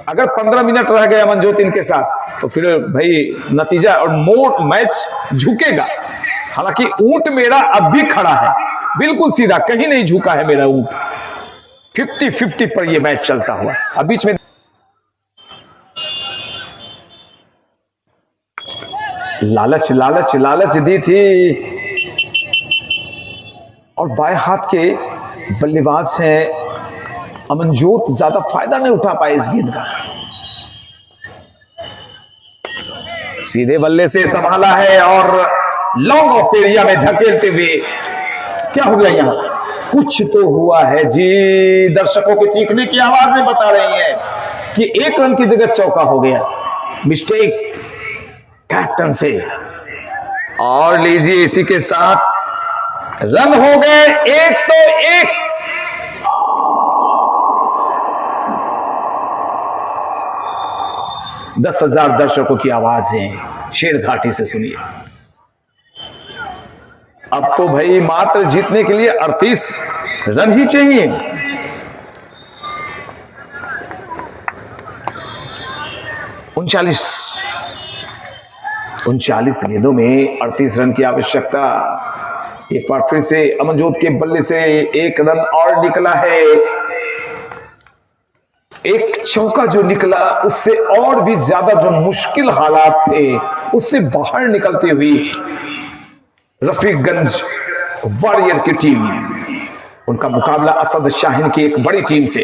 Speaker 1: अगर 15 मिनट रह गए अमनजोत इनके साथ, तो फिर भाई नतीजा और मोड़ मैच झुकेगा। हालांकि ऊंट मेरा अब भी खड़ा है, बिल्कुल सीधा, कहीं नहीं झुका है मेरा ऊंट। 50-50 पर यह मैच चलता हुआ। अब बीच में लालच लालच लालच दी थी और बाएं हाथ के बल्लेबाज हैं अमनजोत, ज्यादा फायदा नहीं उठा पाए इस गेंद का। सीधे बल्ले से संभाला है और लॉन्ग ऑफ एरिया में धकेलते हुए, क्या हो गया यहां? कुछ तो हुआ है जी। दर्शकों के चीखने की आवाजें बता रही हैं कि 1 रन की जगह चौका हो गया। मिस्टेक कैप्टन से, और लीजिए इसी के साथ रन हो गए 101। दस 10,000 दर्शकों की आवाजें शेरघाटी से सुनिए। अब तो भाई मात्र जीतने के लिए 38 रन ही चाहिए। उनचालीस गेंदों में 38 रन की आवश्यकता। एक बार फिर से अमनजोत के बल्ले से 1 रन और निकला है। एक चौका जो निकला, उससे और भी ज्यादा जो मुश्किल हालात थे, उससे बाहर निकलती हुई रफीकगंज वॉरियर की टीम, उनका मुकाबला असद शाहीन की एक बड़ी टीम से।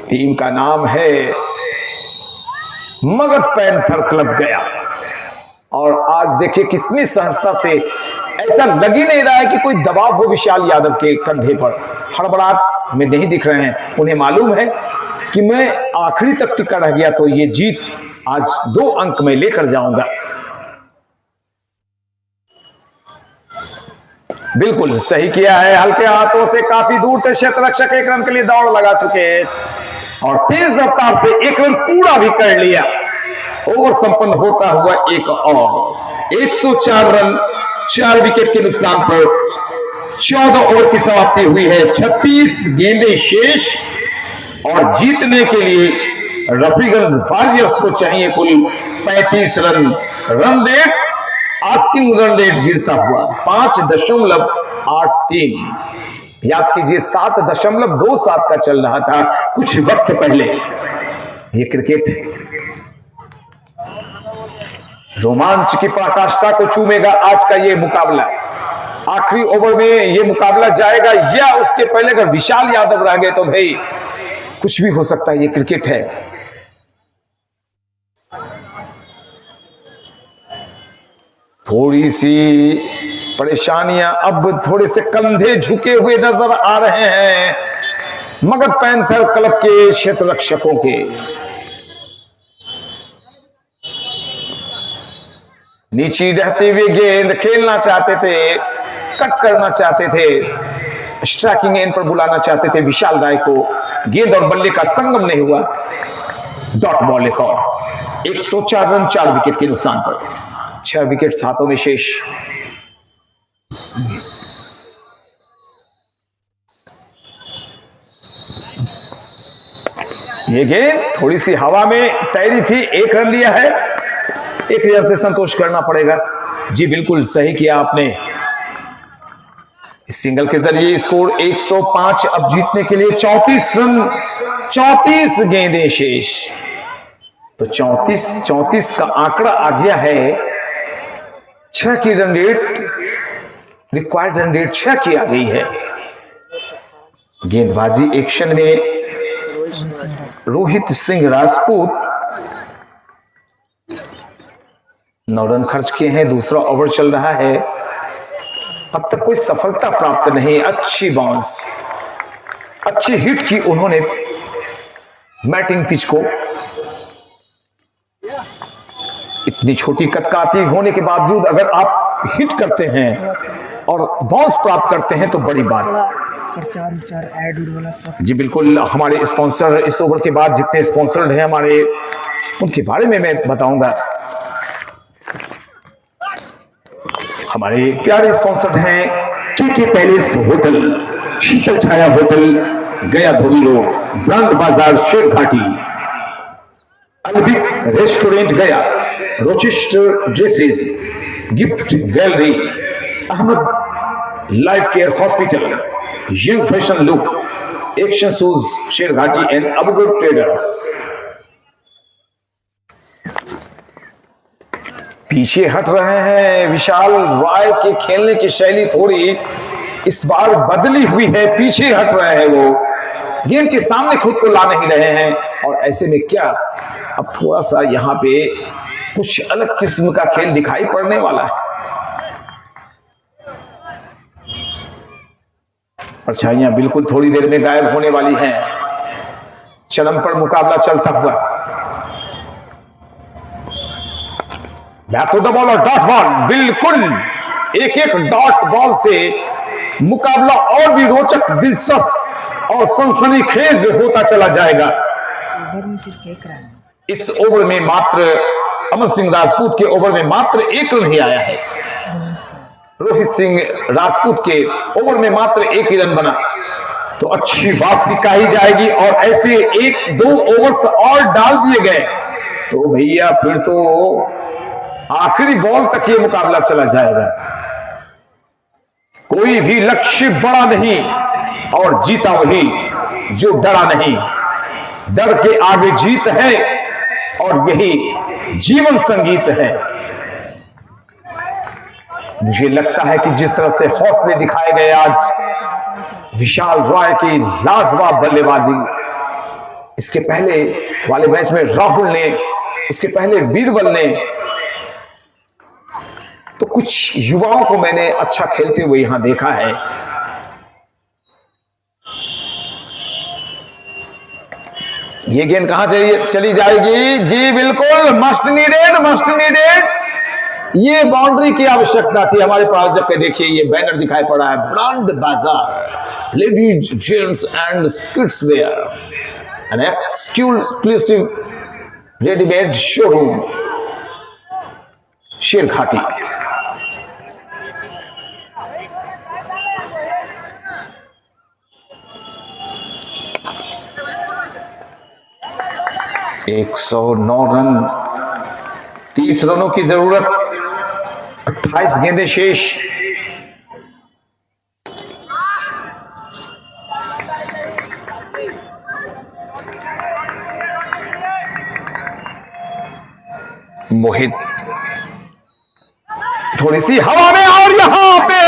Speaker 1: टीम का नाम है मगध पैंथर क्लब गया। और आज देखिए कितनी सहजता से, ऐसा लग ही नहीं रहा है कि कोई दबाव हो विशाल यादव के कंधे पर। हड़बड़ाहट में नहीं दिख रहे हैं। उन्हें मालूम है कि मैं आखिरी तक टिका रह गया तो ये जीत आज 2 अंक में लेकर जाऊंगा। बिल्कुल सही किया है, हल्के हाथों से काफी दूर थे क्षेत्ररक्षक, 1 रन के लिए दौड़ लगा चुके और तेज रफ्तार से 1 रन पूरा भी कर लिया। ओवर संपन्न होता हुआ एक और 104 रन 4 विकेट के नुकसान पर 14 ओवर की समाप्ति हुई है। 36 गेंदें शेष और जीतने के लिए रफीगंज वॉरियर्स को चाहिए कुल 35 run. Run rate, asking run rate गिरता हुआ 5.83। याद कीजिए 7.27 का चल रहा था कुछ वक्त पहले। ये क्रिकेट है, रोमांच की पराकाष्ठा को चूमेगा आज का ये मुकाबला। आखिरी ओवर में ये मुकाबला जाएगा या उसके पहले अगर विशाल यादव रह गए तो भाई कुछ भी हो सकता है। ये क्रिकेट है। थोड़ी सी परेशानियां, अब थोड़े से कंधे झुके हुए नजर आ रहे हैं मगध पैंथर क्लब के क्षेत्र रक्षकों के। नीचे रहते हुए गेंद खेलना चाहते थे, कट करना चाहते थे, स्ट्राइकिंग एंड पर बुलाना चाहते थे विशाल राय को। गेंद और बल्ले का संगम नहीं हुआ। डॉट बॉल एक और 104 रन 4 विकेट के नुकसान पर 6 विकेट हाथों में शेष। ये गेंद थोड़ी सी हवा में तैरी थी, 1 रन लिया है, 1 रन से संतोष करना पड़ेगा। जी बिल्कुल सही किया आपने। इस सिंगल के जरिए स्कोर 105। अब जीतने के लिए 34 रन, 34 गेंदें शेष। तो 34 का आंकड़ा आ गया है। 6 की run rate, required run rate 6 की आ गई है। गेंदबाजी एक्शन में रोहित सिंह राजपूत 9 रन खर्च किए हैं। दूसरा ओवर चल रहा है, अब तक कोई सफलता प्राप्त नहीं। अच्छी बाउंस, अच्छी हिट की उन्होंने मैटिंग पिच को। इतनी छोटी कदकाठी होने के बावजूद अगर आप हिट करते हैं और बाउंस प्राप्त करते हैं तो बड़ी बात।
Speaker 4: प्रचार विचार एड वाला सब।
Speaker 1: जी बिल्कुल, हमारे स्पॉन्सर इस ओवर के बाद जितने स्पॉन्सर्ड हैं हमारे, उनके बारे में मैं बताऊंगा। हमारे प्यारे स्पॉन्सर्ड हैं
Speaker 5: के palace hotel, Sheetal Chhaya hotel, Gaya Dhobi road, brand Bazaar Sherghati, Albaik restaurant Gaya, Rochester dresses, gift gallery, Ahmad life care hospital, young fashion look, action shoes Sherghati and observe traders.
Speaker 1: पीछे हट रहे हैं। विशाल रॉय के खेलने की शैली थोड़ी इस बार बदली हुई है, पीछे हट रहे हैं। वो गेंद के सामने खुद को ला नहीं रहे हैं, और ऐसे में क्या अब थोड़ा सा यहां पे कुछ अलग किस्म का खेल दिखाई पड़ने वाला है। परछाइयां बिल्कुल थोड़ी देर में गायब होने वाली हैं। चरम पर मुकाबला चलता हुआ। बैक टू द बॉल और डॉट बॉल, बिल्कुल एक डॉट बॉल से मुकाबला और भी रोचक, दिलचस्प और सनसनीखेज होता चला जाएगा।
Speaker 4: ओवर में सिर्फ 1 रन।
Speaker 1: इस ओवर में मात्र अमन सिंह राजपूत के ओवर में मात्र 1 रन ही आया है। रोहित सिंह राजपूत के ओवर में मात्र 1 ही रन बना, तो अच्छी वापसी कही जाएगी। और ऐसे 1-2 ओवर्स और डाल दिए गए तो भैया फिर तो आखिरी बॉल तक ये मुकाबला चला जाएगा। कोई भी लक्ष्य बड़ा नहीं, और जीता वही जो डरा नहीं। डर के आगे जीत है, और यही जीवन संगीत है। मुझे लगता है कि जिस तरह से हौसले दिखाए गए आज विशाल रॉय की लाजवाब बल्लेबाजी, इसके पहले वाले मैच में राहुल ने, इसके पहले बीरबल ने, तो कुछ युवाओं को मैंने अच्छा खेलते हुए यहां देखा है। ये गेंद कहां चली जाएगी? जी बिल्कुल, मस्ट नीडेड, मस्ट नीडेड। ये बाउंड्री की आवश्यकता थी हमारे प्रायोजक के। देखिए ये बैनर दिखाई पड़ा है, ब्रांड बाजार ladies gents and kids where an exclusive readymade showroom Sherghati. एक 109 रन, 30 रनों की जरूरत, 28 गेंदें शेष। मोहित थोड़ी सी हवा में, और यहां पे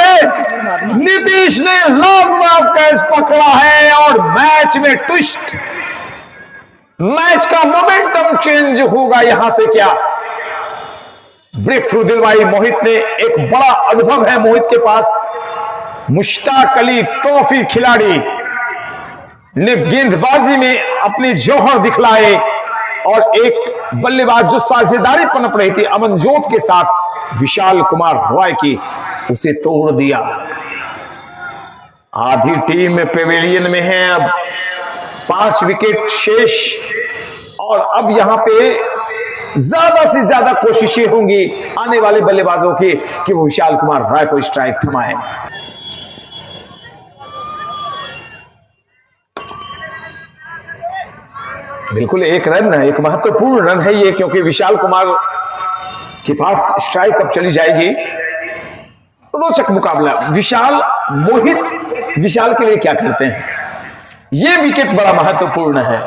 Speaker 1: नीतीश ने लाजवाब कैच पकड़ा है, और मैच में ट्विस्ट, मैच का मोमेंटम चेंज होगा यहां से। क्या ब्रेक थ्रू दिलवाई मोहित ने। एक बड़ा अनुभव है मोहित के पास। मुश्ताक अली ट्रॉफी खिलाड़ी ने गेंदबाजी में अपने जौहर दिखलाए, और एक बल्लेबाज जो साझेदारी पनप रही थी अमनजोत के साथ विशाल कुमार रॉय की, उसे तोड़ दिया। आधी टीम पेविलियन में है, अब 5 विकेट शेष, और अब यहां पे ज्यादा से ज्यादा कोशिशें होंगी आने वाले बल्लेबाजों की कि वो विशाल कुमार राय को स्ट्राइक थमाएं। बिल्कुल एक रन है, एक महत्वपूर्ण रन है ये, क्योंकि विशाल कुमार के पास स्ट्राइक अब चली जाएगी। रोचक मुकाबला। विशाल, मोहित विशाल के लिए क्या करते हैं, ये विकेट बड़ा महत्वपूर्ण है।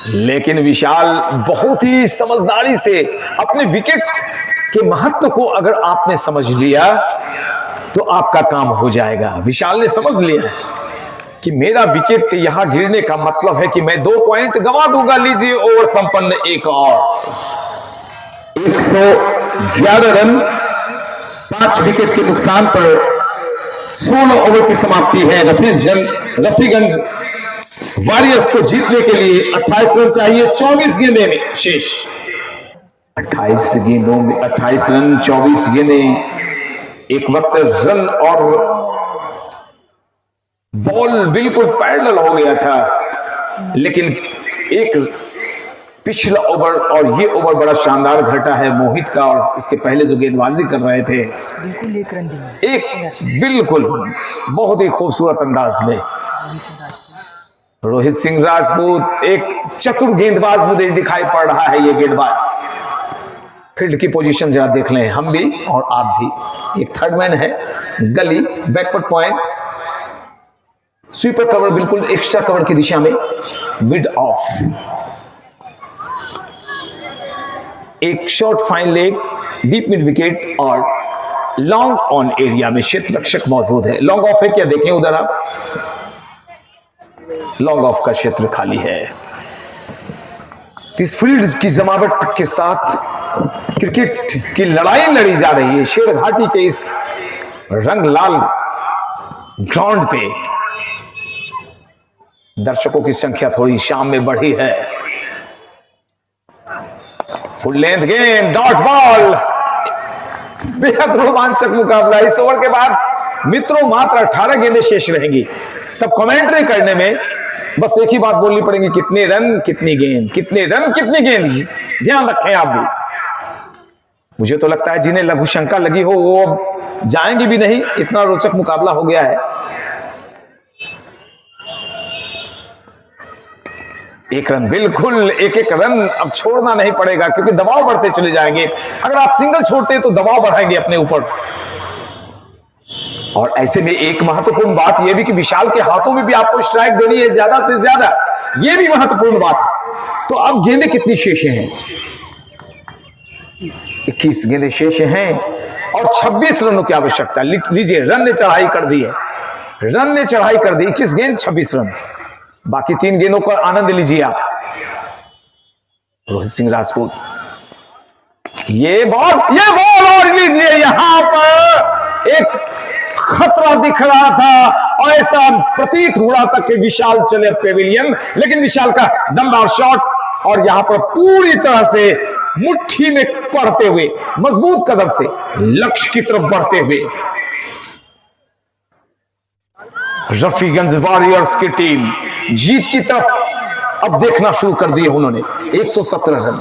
Speaker 1: लेकिन विशाल बहुत ही समझदारी से अपने विकेट के महत्व को अगर आपने समझ लिया तो आपका काम हो जाएगा। विशाल ने समझ लिया है कि मेरा विकेट यहां गिरने का मतलब है कि मैं 2 पॉइंट गंवा दूंगा। लीजिए ओवर संपन्न, एक और
Speaker 5: 111 रन 5 विकेट के नुकसान पर 16 ओवर की समाप्ति है। रफीगंज वॉरियर्स को जीतने के लिए 28 रन चाहिए 24 गेंदे में शेष।
Speaker 1: 28 गेंदों में 28 रन 24 गेंदें। एक वक्त रन और बॉल बिल्कुल पैरेलल हो गया था, लेकिन एक पिछला ओवर और ये ओवर बड़ा शानदार घटा है मोहित का, और इसके पहले जो गेंदबाजी कर रहे थे
Speaker 4: बिल्कुल एक रन दिए,
Speaker 1: एक बिल्कुल बहुत ही खूबसूरत अंदाज में रोहित सिंह राजपूत, एक चतुर गेंदबाज मुझे दिखाई पड़ रहा है। ये गेंदबाज फील्ड की पोजीशन जरा देख लें, हम भी और आप भी। एक थर्ड मैन है, गली, बैकवर्ड पॉइंट, स्वीपर कवर बिल्कुल एक्स्ट्रा कवर की दिशा में, मिड ऑफ, एक short fine leg, deep mid wicket और लॉन्ग ऑन एरिया में क्षेत्र रक्षक मौजूद है। लॉन्ग ऑफ है क्या, देखें उधर आप, लॉन्ग ऑफ का क्षेत्र खाली है। इस फील्ड की जमावट के साथ क्रिकेट की लड़ाई लड़ी जा रही है शेर घाटी के इस रंग लाल ग्राउंड पे। दर्शकों की संख्या थोड़ी शाम में बढ़ी है। फुल लेंथ गेंद, डॉट बॉल, बेहद रोमांचक मुकाबला। इस ओवर के बाद मित्रों मात्र 18 गेंदें शेष रहेंगी। तब कमेंट्री करने में बस एक ही बात बोलनी पड़ेगी, कितने रन कितनी गेंद, कितने रन कितनी गेंद। ध्यान रखें आप भी। मुझे तो लगता है जिन्हें लघु शंका लगी हो वो अब जाएंगे भी नहीं, इतना रोचक मुकाबला हो गया है। एक रन, बिल्कुल एक एक रन अब छोड़ना नहीं पड़ेगा, क्योंकि दबाव बढ़ते चले जाएंगे। अगर आप सिंगल छोड़ते हैं तो दबाव बढ़ाएंगे अपने ऊपर। और ऐसे में एक महत्वपूर्ण बात यह भी कि विशाल के हाथों में भी आपको स्ट्राइक देनी है ज्यादा से ज्यादा, यह भी महत्वपूर्ण बात है। तो अब गेंदें कितनी शेष हैं, 21 गेंदें शेष हैं और 26 रनों की आवश्यकता। लीजिए, रन ने चढ़ाई कर दी है, रन ने चढ़ाई कर दी। 21 गेंद 26 रन, बाकी 3 गेंदों का आनंद लीजिए आप। रोहित सिंह राजपूत, ये बॉल और लीजिए, यहां पर एक खतरा दिख रहा था और ऐसा प्रतीत हो रहा था कि विशाल चले पेविलियन, लेकिन विशाल का दमदार शॉट और यहां पर पूरी तरह से मुट्ठी में पड़ते हुए मजबूत कदम से लक्ष्य की तरफ बढ़ते हुए रफीगंज वॉरियर्स की टीम जीत की तरफ अब देखना शुरू कर दिए उन्होंने। 117 रन,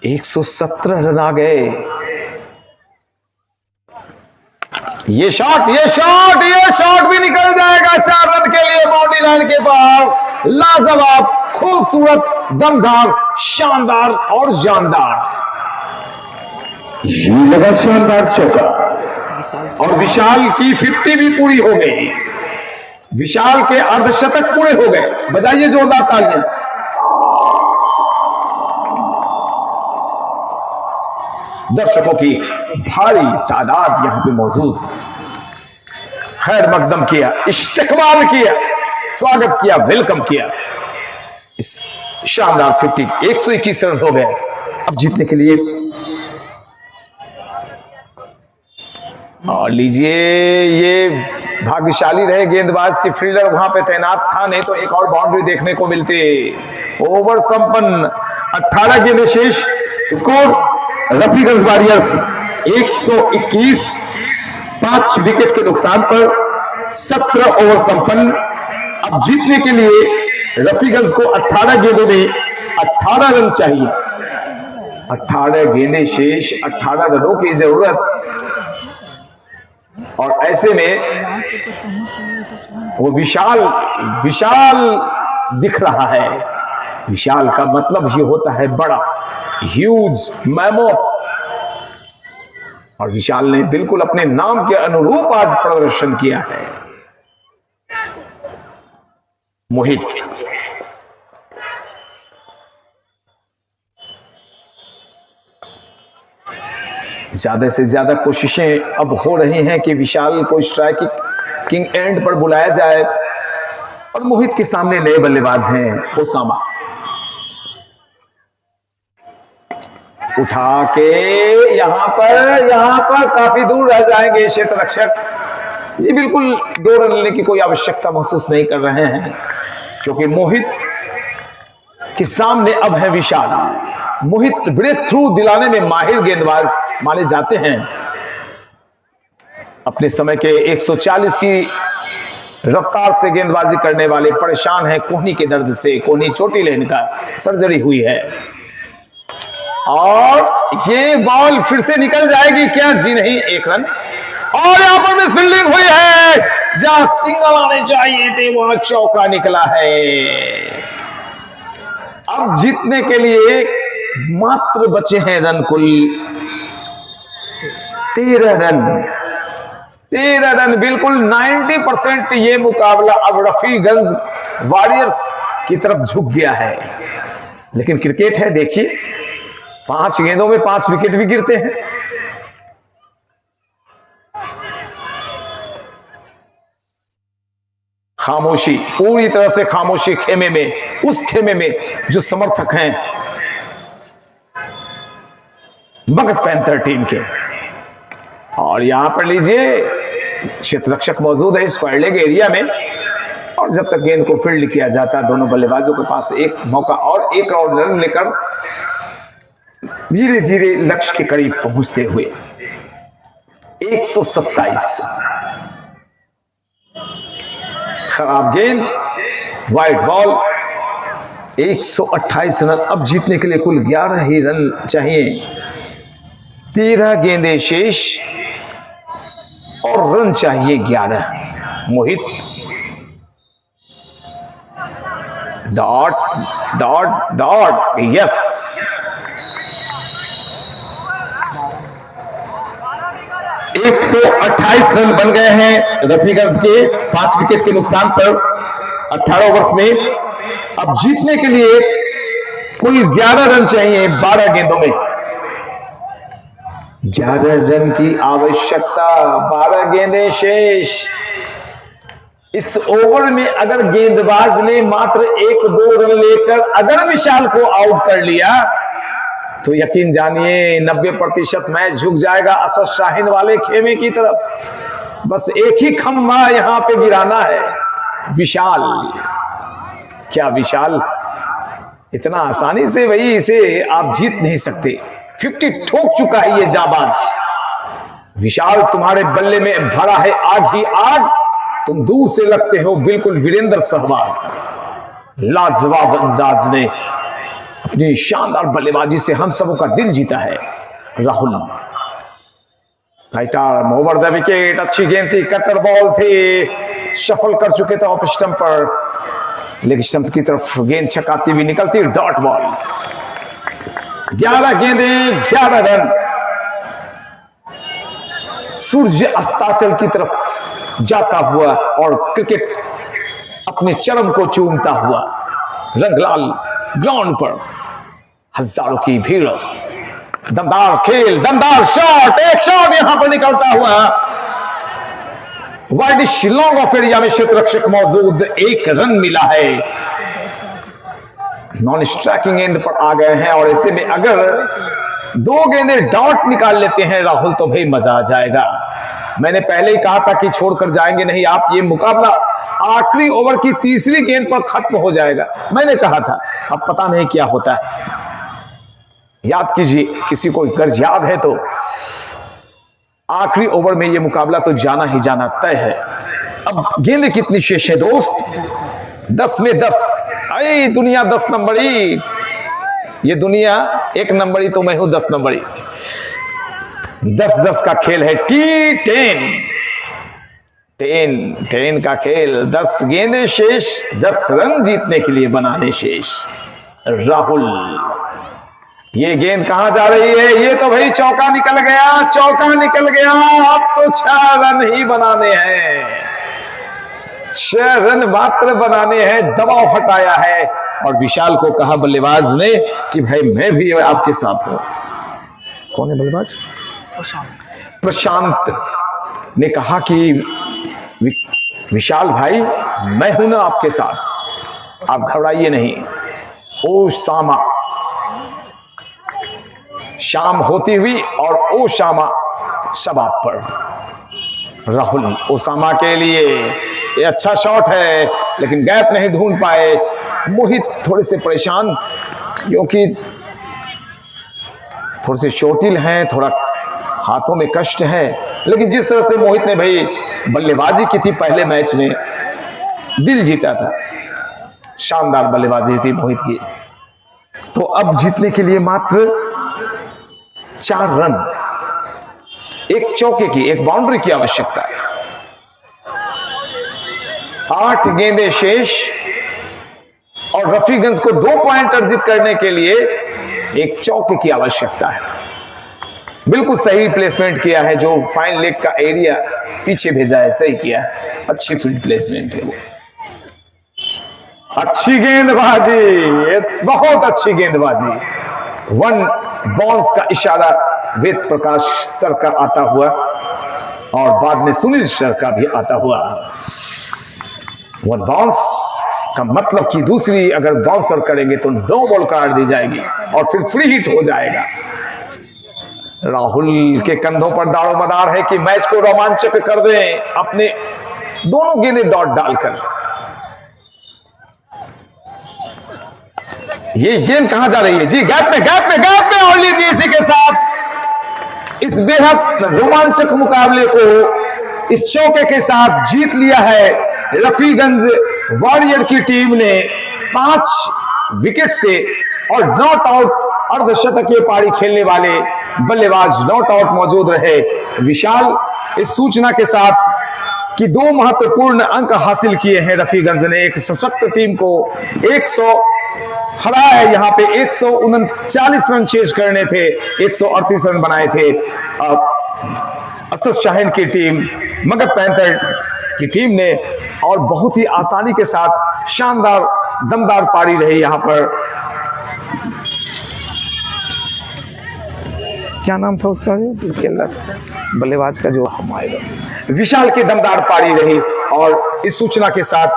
Speaker 1: 117 रन आ गए। ये शॉट भी निकल जाएगा 4 रन के लिए बाउंड्री लाइन के पार। लाजवाब, खूबसूरत, दमदार, शानदार और जानदार,
Speaker 5: ये लगा शानदार चौका।
Speaker 1: और विशाल की 50 भी पूरी हो गई। विशाल के अर्धशतक पूरे हो गए। बजाइए जोरदार तालियां। दर्शकों की भारी तादाद यहां पे मौजूद, खैर मकदम किया, इस्तकबाल किया, स्वागत किया, वेलकम किया। इस शानदार 50, 121 रन हो गए अब जीतने के लिए। और लीजिए, ये भाग्यशाली रहे गेंदबाज की फील्डर वहां पे तैनात था, नहीं तो एक और बाउंड्री देखने को मिलती। ओवर संपन्न, 18 गेंदें शेष। स्कोर रफीगंज वॉरियर्स 121, 5 विकेट के नुकसान पर
Speaker 5: 17 ओवर संपन्न। अब जीतने के लिए रफीगंज को 18 गेंदों में 18 रन चाहिए। 18 गेंदें शेष, 18 रनों की जरूरत। और ऐसे में वो विशाल दिख रहा है। विशाल का मतलब ही होता है बड़ा, ह्यूज, मैमोथ। और विशाल ने बिल्कुल अपने नाम के अनुरूप आज प्रदर्शन किया है। मोहित ज्यादा से ज्यादा कोशिशें अब हो रही हैं कि विशाल को स्ट्राइकिंग एंड पर बुलाया जाए। और मोहित के सामने नए बल्लेबाज हैं ओसामा। उठा के यहां पर काफी दूर रह जाएंगे क्षेत्र रक्षक जी। बिल्कुल 2 रन लेने की कोई आवश्यकता महसूस नहीं कर रहे हैं, क्योंकि मोहित के सामने अब है विशाल। मोहित ब्रेक थ्रू दिलाने में माहिर गेंदबाज माने जाते हैं। अपने समय के 140 की रफ्तार से गेंदबाजी करने वाले परेशान हैं कोहनी के दर्द से। कोहनी चोटी लेने का सर्जरी हुई है। और ये बॉल फिर से निकल जाएगी क्या? जी नहीं, 1 रन। और यहां पर मिस फील्डिंग हुई है। जहां सिंगल आने चाहिए थे वहां चौका निकला है। अब जीतने के लिए मात्र बचे हैं रन कुल 13 रन। 13 रन, बिल्कुल 90% ये मुकाबला अब रफीगंज वॉरियर्स की तरफ झुक गया है। लेकिन क्रिकेट है, देखिए 5 गेंदों में 5 विकेट भी गिरते हैं। खामोशी, पूरी तरह से खामोशी खेमे में, उस खेमे में जो समर्थक हैं मगध पैंथर टीम के। और यहां पर लीजिए क्षेत्र रक्षक मौजूद है स्क्वायर लेग एरिया में। और जब तक गेंद को फील्ड किया जाता है, दोनों बल्लेबाजों के पास एक मौका और एक और रन लेकर धीरे धीरे लक्ष्य के करीब पहुंचते हुए 127। खराब गेंद, वाइड बॉल, 128 रन। अब जीतने के लिए कुल 11 ही रन चाहिए। 13 गेंदें शेष और रन चाहिए 11। Mohit dot dot dot, yes. 128 run बन गए हैं रफीगंज के 5 विकेट के नुकसान पर 18 ओवर्स में। अब जीतने के लिए कुल 11 रन चाहिए 12 गेंदों में। 11 रन की आवश्यकता, 12 गेंदें शेष। इस ओवर में अगर गेंदबाज ने मात्र 1-2 रन लेकर अगर विशाल को आउट कर लिया तो यकीन जानिए 90% मैच झुक जाएगा असद शाहीन वाले खेमे की तरफ। बस एक ही खम्मा यहां पे गिराना है, विशाल। क्या विशाल इतना आसानी से भाई इसे आप जीत नहीं सकते। 50 ठोक चुका है ये जाबाज। विशाल तुम्हारे बल्ले में भरा है आग ही आग। तुम दूर से लगते हो बिल्कुल वीरेंद्र सहवाग। लाजवाब अंदाज में अपनी शानदार बल्लेबाजी से हम सबों का दिल जीता है Rahul. Right arm over the wicket, अच्छी गेंद थी, कटर बॉल थी, शफल कर चुके थे ऑफ स्टंप पर, लेग स्टंप की तरफ गेंद छकाती हुई निकलती, डॉट बॉल। 11 गेंदें 11 रन। सूर्य अस्ताचल की तरफ जाता हुआ और क्रिकेट अपने चरम को चूमता हुआ रंगलाल ग्राउंड पर हजारों की भीड़। दमदार खेल, दमदार शॉट, एक शॉट यहां पर निकलता हुआ वाइडिश लॉन्ग ऑफ एरिया में क्षेत्र रक्षक मौजूद, 1 रन मिला है। नॉन स्ट्राइकिंग एंड पर आ गए हैं और ऐसे में अगर 2 गेंदें डॉट निकाल लेते हैं राहुल तो भाई मजा आ जाएगा। मैंने पहले ही कहा था कि छोड़कर जाएंगे नहीं आप, ये मुकाबला आखिरी ओवर की 3री गेंद पर खत्म हो जाएगा, मैंने कहा था। अब पता नहीं क्या होता है। याद कीजिए, किसी को गर्ज याद है तो आखिरी ओवर में ये मुकाबला तो जाना ही जाना तय है।
Speaker 1: अब गेंदें कितनी शेष है दोस्त? 10 में 10। अरे दुनिया 10 नंबरी, ये दुनिया 1 नंबरी तो मैं हूं 10 नंबरी। 10-10 का खेल है। टेन का खेल। 10 गेंदें शेष, 10 रन जीतने के लिए बनाने शेष। राहुल, ये गेंद कहां जा रही है? ये तो भाई चौका निकल गया, चौका निकल गया। अब तो 6 रन ही बनाने हैं, 6 रन मात्र बनाने हैं। दबाव हटाया है और विशाल को कहा बल्लेबाज ने कि भाई मैं भी आपके साथ हूं। कौन है बल्लेबाज? प्रशांत ने कहा कि विशाल भाई मैं हूं ना आपके साथ, आप घबराइए नहीं। ओ शामा, शाम होती हुई और ओ शामा सब आप पर। राहुल ओसामा के लिए ये अच्छा शॉट है, लेकिन गैप नहीं ढूंढ पाए। मोहित थोड़े से परेशान, क्योंकि थोड़े से चोटिल हैं, थोड़ा हाथों में कष्ट है। लेकिन जिस तरह से मोहित ने भाई बल्लेबाजी की थी पहले मैच में, दिल जीता था। शानदार बल्लेबाजी थी मोहित की। तो अब जीतने के लिए मात्र 4 रन, 1 चौके की, 1 बाउंड्री की आवश्यकता है। 8 गेंदें शेष और रफीगंज को 2 पॉइंट अर्जित करने के लिए 1 चौके की आवश्यकता है। बिल्कुल सही प्लेसमेंट किया है, जो फाइन लेग का एरिया पीछे भेजा है, सही किया है। अच्छी फील्ड प्लेसमेंट है वो। अच्छी गेंदबाजी, ये बहुत अच्छी गेंदबाजी। 1 बाउंस का इशारा वेद प्रकाश सर का आता हुआ और बाद में सुनील सर का भी आता हुआ। 1 बाउंस का मतलब कि दूसरी अगर बाउंसर करेंगे तो नो बॉल करार दी जाएगी और फिर फ्री हिट हो जाएगा। राहुल के कंधों पर दारोमदार है कि मैच को रोमांचक कर दें अपने दोनों गेंदें डॉट डालकर। ये गेंद कहां जा रही है जी? गैप में और लीजिए इसी के साथ इस बेहद रोमांचक मुकाबले को इस चौके के साथ जीत लिया है रफीगंज वॉरियर की टीम ने 5 विकेट से। और नॉट आउट अर्धशतकीय पारी खेलने वाले बल्लेबाज नॉट आउट मौजूद रहे। विशाल इस सूचना के साथ कि 2 महत्वपूर्ण अंक हासिल किए हैं रफीगंज ने। एक सशक्त टीम को 100 हरा है। यहाँ पे 139 रन चेज करने थे, 138 रन बनाए थे असद शाहीन की टीम, मगध पैंथर की टीम ने। और बहुत ही आसानी के साथ शानदार दमदार पारी रही यहाँ पर। क्या नाम था उसका जो खेल रहा था बल्लेबाज का, जो हमारे विशाल की दमदार पारी रही। और इस सूचना के साथ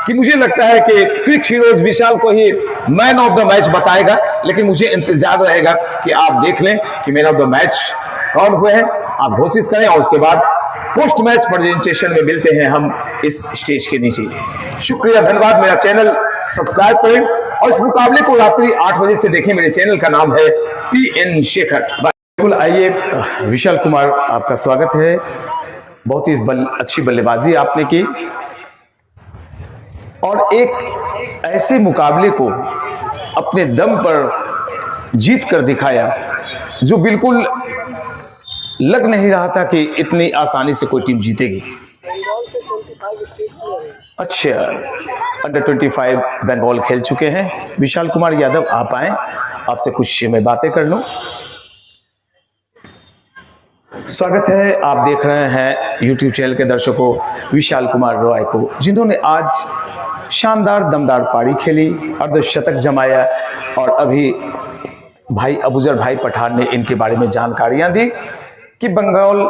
Speaker 1: कि मुझे लगता है कि क्रिक हीरोज विशाल को ही मैन ऑफ द मैच बताएगा, लेकिन मुझे इंतजार रहेगा कि आप देख लें कि मैन ऑफ द मैच कौन हुए हैं, आप घोषित करें और उसके बाद पोस्ट मैच प्रेजेंटेशन में मिलते हैं हम इस स्टेज के नीचे। शुक्रिया, धन्यवाद। मेरा चैनल सब्सक्राइब करें और इस मुकाबले को रात्रि 8 बजे से देखें। मेरे चैनल का नाम है PN शेखर। बिल्कुल, आइए विशाल कुमार, आपका स्वागत है। बहुत ही अच्छी बल्लेबाजी आपने की और एक ऐसे मुकाबले को अपने दम पर जीत कर दिखाया जो बिल्कुल लग नहीं रहा था कि इतनी आसानी से कोई टीम जीतेगी। अच्छा, अंडर 25 बंगाल खेल चुके हैं विशाल कुमार यादव। आप आए, आपसे कुछ मैं बातें कर लूं। स्वागत है, आप देख रहे हैं YouTube चैनल के दर्शकों विशाल कुमार रॉय को, जिन्होंने आज शानदार दमदार पारी खेली, अर्धशतक जमाया और अभी भाई अबूजर भाई पठान ने इनके बारे में जानकारियां दी कि बंगाल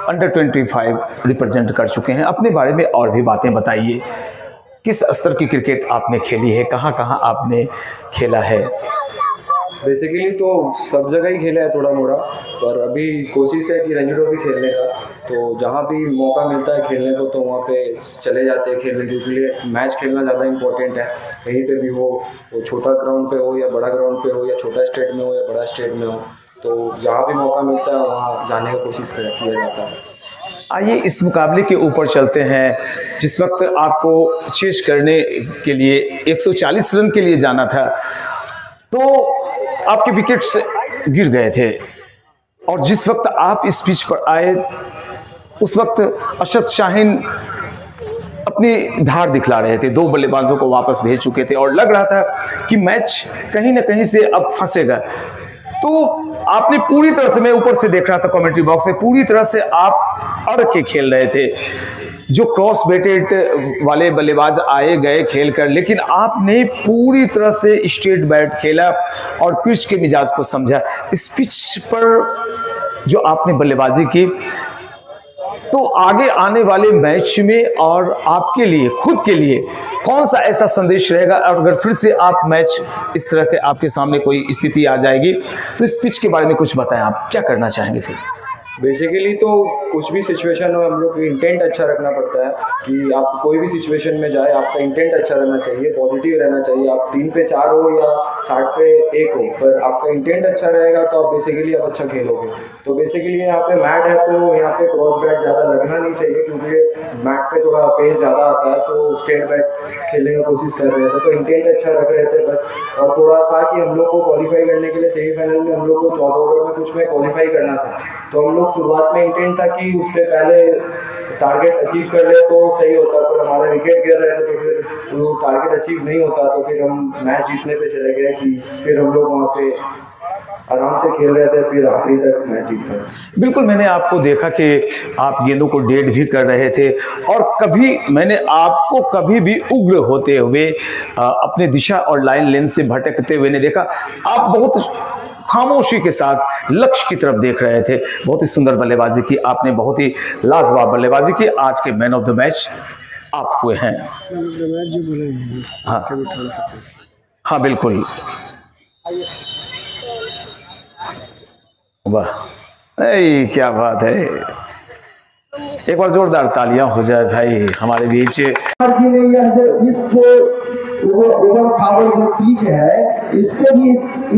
Speaker 1: अंडर 25 रिप्रेजेंट कर चुके हैं। अपने बारे में और भी बातें बताइए, किस स्तर की क्रिकेट आपने खेली है, कहां कहां आपने खेला है?
Speaker 7: बेसिकली तो सब जगह ही खेला है थोड़ा मोड़ा, पर अभी कोशिश है कि रणजी ट्रॉफी खेलने का, तो जहाँ भी मौका मिलता है खेलने को तो वहाँ पे चले जाते हैं खेलने के लिए। मैच खेलना ज़्यादा इम्पोर्टेंट है, कहीं पे भी हो, वो छोटा ग्राउंड पे हो या बड़ा ग्राउंड पे हो, या छोटा स्टेट में हो या बड़ा स्टेट में हो, तो जहाँ भी मौका मिलता है वहाँ जाने की कोशिश किया जाता है।
Speaker 1: आइए इस मुकाबले के ऊपर चलते हैं। जिस वक्त आपको चेस करने के लिए 140 रन के लिए जाना था तो आपके विकेट्स गिर गए थे, और जिस वक्त आप इस पिच पर आए उस वक्त अरशद शाहीन अपनी धार दिखला रहे थे, 2 बल्लेबाजों को वापस भेज चुके थे और लग रहा था कि मैच कहीं ना कहीं से अब फंसेगा। तो आपने पूरी तरह से, मैं ऊपर से देख रहा था कमेंट्री बॉक्स से, पूरी तरह से आप अड़ के खेल रहे थे। जो क्रॉस बेटेड वाले बल्लेबाज आए गए खेल कर, लेकिन आपने पूरी तरह से स्ट्रेट बैट खेला और पिच के मिजाज को समझा। इस पिच पर जो आपने बल्लेबाजी की, तो आगे आने वाले मैच में और आपके लिए, खुद के लिए कौन सा ऐसा संदेश रहेगा? और अगर फिर से आप मैच इस तरह के आपके सामने कोई स्थिति आ जाएगी तो इस पिच के बारे में कुछ बताएं, आप क्या करना चाहेंगे फिर?
Speaker 7: बेसिकली तो कुछ भी सिचुएशन हो, हम लोग को इंटेंट अच्छा रखना पड़ता है कि आप कोई भी सिचुएशन में जाए, आपका इंटेंट अच्छा रहना चाहिए, पॉजिटिव रहना चाहिए। आप 3 पे 4 हो या 60 पे 1 हो, पर आपका इंटेंट अच्छा रहेगा तो आप बेसिकली आप अच्छा खेलोगे। तो बेसिकली यहाँ पे मैट है तो यहाँ पे क्रॉस बैट ज़्यादा लगना नहीं चाहिए, क्योंकि मैट पे थोड़ा पेस ज़्यादा आता है, तो स्ट्रेट बैट खेलने की कोशिश कर रहे थे, तो इंटेंट अच्छा रख रहे थे बस। और थोड़ा था कि हम लोग को क्वालिफाई करने के लिए सेमीफाइनल में हम लोग को 14 ओवर में कुछ में क्वालिफाई करना था, तो हम लोग शुरुआत में इंटेंट था कि उससे पहले टारगेट अचीव कर ले तो सही होता, पर हमारे विकेट गिर रहे थे तो फिर वो टारगेट अचीव नहीं होता, तो फिर हम मैच जीतने पे चले गए कि फिर हम लोग वहाँ पे आराम से खेल रहे थे, फिर आखिरी तक मैच जीत गए।
Speaker 1: बिल्कुल, मैंने आपको देखा कि आप गेंदों को डेड भी कर रहे थे, और कभी मैंने आपको कभी भी उग्र होते हुए अपने दिशा और लाइन लेंथ से भटकते हुए नहीं देखा। आप बहुत खामोशी के साथ लक्ष्य की तरफ देख रहे थे। बहुत ही सुंदर बल्लेबाजी की आपने, बहुत ही लाजवाब बल्लेबाजी की। आज के मैन ऑफ द मैच आप हुए हैं। हाँ हाँ बिल्कुल, वाह, क्या बात है। एक बार जोरदार तालियां हो जाए भाई हमारे बीच।
Speaker 8: जी ने यह जो इसको ओवर खावर जो पिच है, इसके भी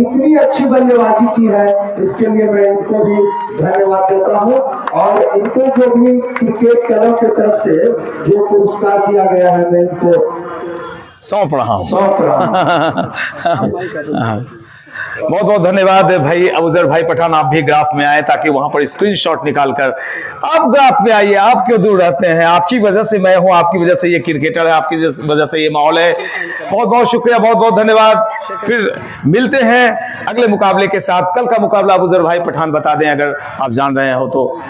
Speaker 8: इतनी अच्छी बल्लेबाजी की है, इसके लिए मैं इनको भी धन्यवाद देता हूँ। और इनको जो भी क्रिकेट क्लब की तरफ से जो पुरस्कार दिया गया है, मैं इनको
Speaker 1: सौंप रहा हूँ। बहुत बहुत धन्यवाद भाई अबूजर भाई पठान, आप भी ग्राफ में आए ताकि वहां पर स्क्रीनशॉट निकालकर आप ग्राफ में आइए। आप क्यों दूर रहते हैं? आपकी वजह से मैं हूं, आपकी वजह से ये क्रिकेटर है, आपकी वजह से ये माहौल है। बहुत बहुत शुक्रिया, बहुत बहुत धन्यवाद। फिर मिलते हैं अगले मुकाबले के साथ। कल का मुकाबला अबूजर भाई पठान बता दें अगर आप जान रहे हो तो।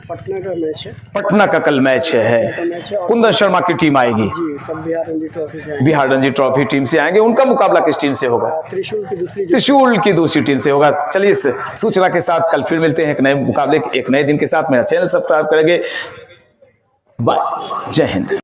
Speaker 3: पटना का मैच है,
Speaker 1: पटना का कल मैच है। कुंदन शर्मा की टीम आएगी,
Speaker 3: सब बिहार रणजी ट्रॉफी से
Speaker 1: बिहार रणजी ट्रॉफी टीम से आएंगे। उनका मुकाबला किस टीम से होगा?
Speaker 3: त्रिशूल की दूसरी
Speaker 1: टीम से होगा। चलिए इस सूचना के साथ कल फिर मिलते हैं एक नए मुकाबले, एक नए दिन के साथ। मेरा चैनल सब्सक्राइब करेंगे। बाय, जय हिंद।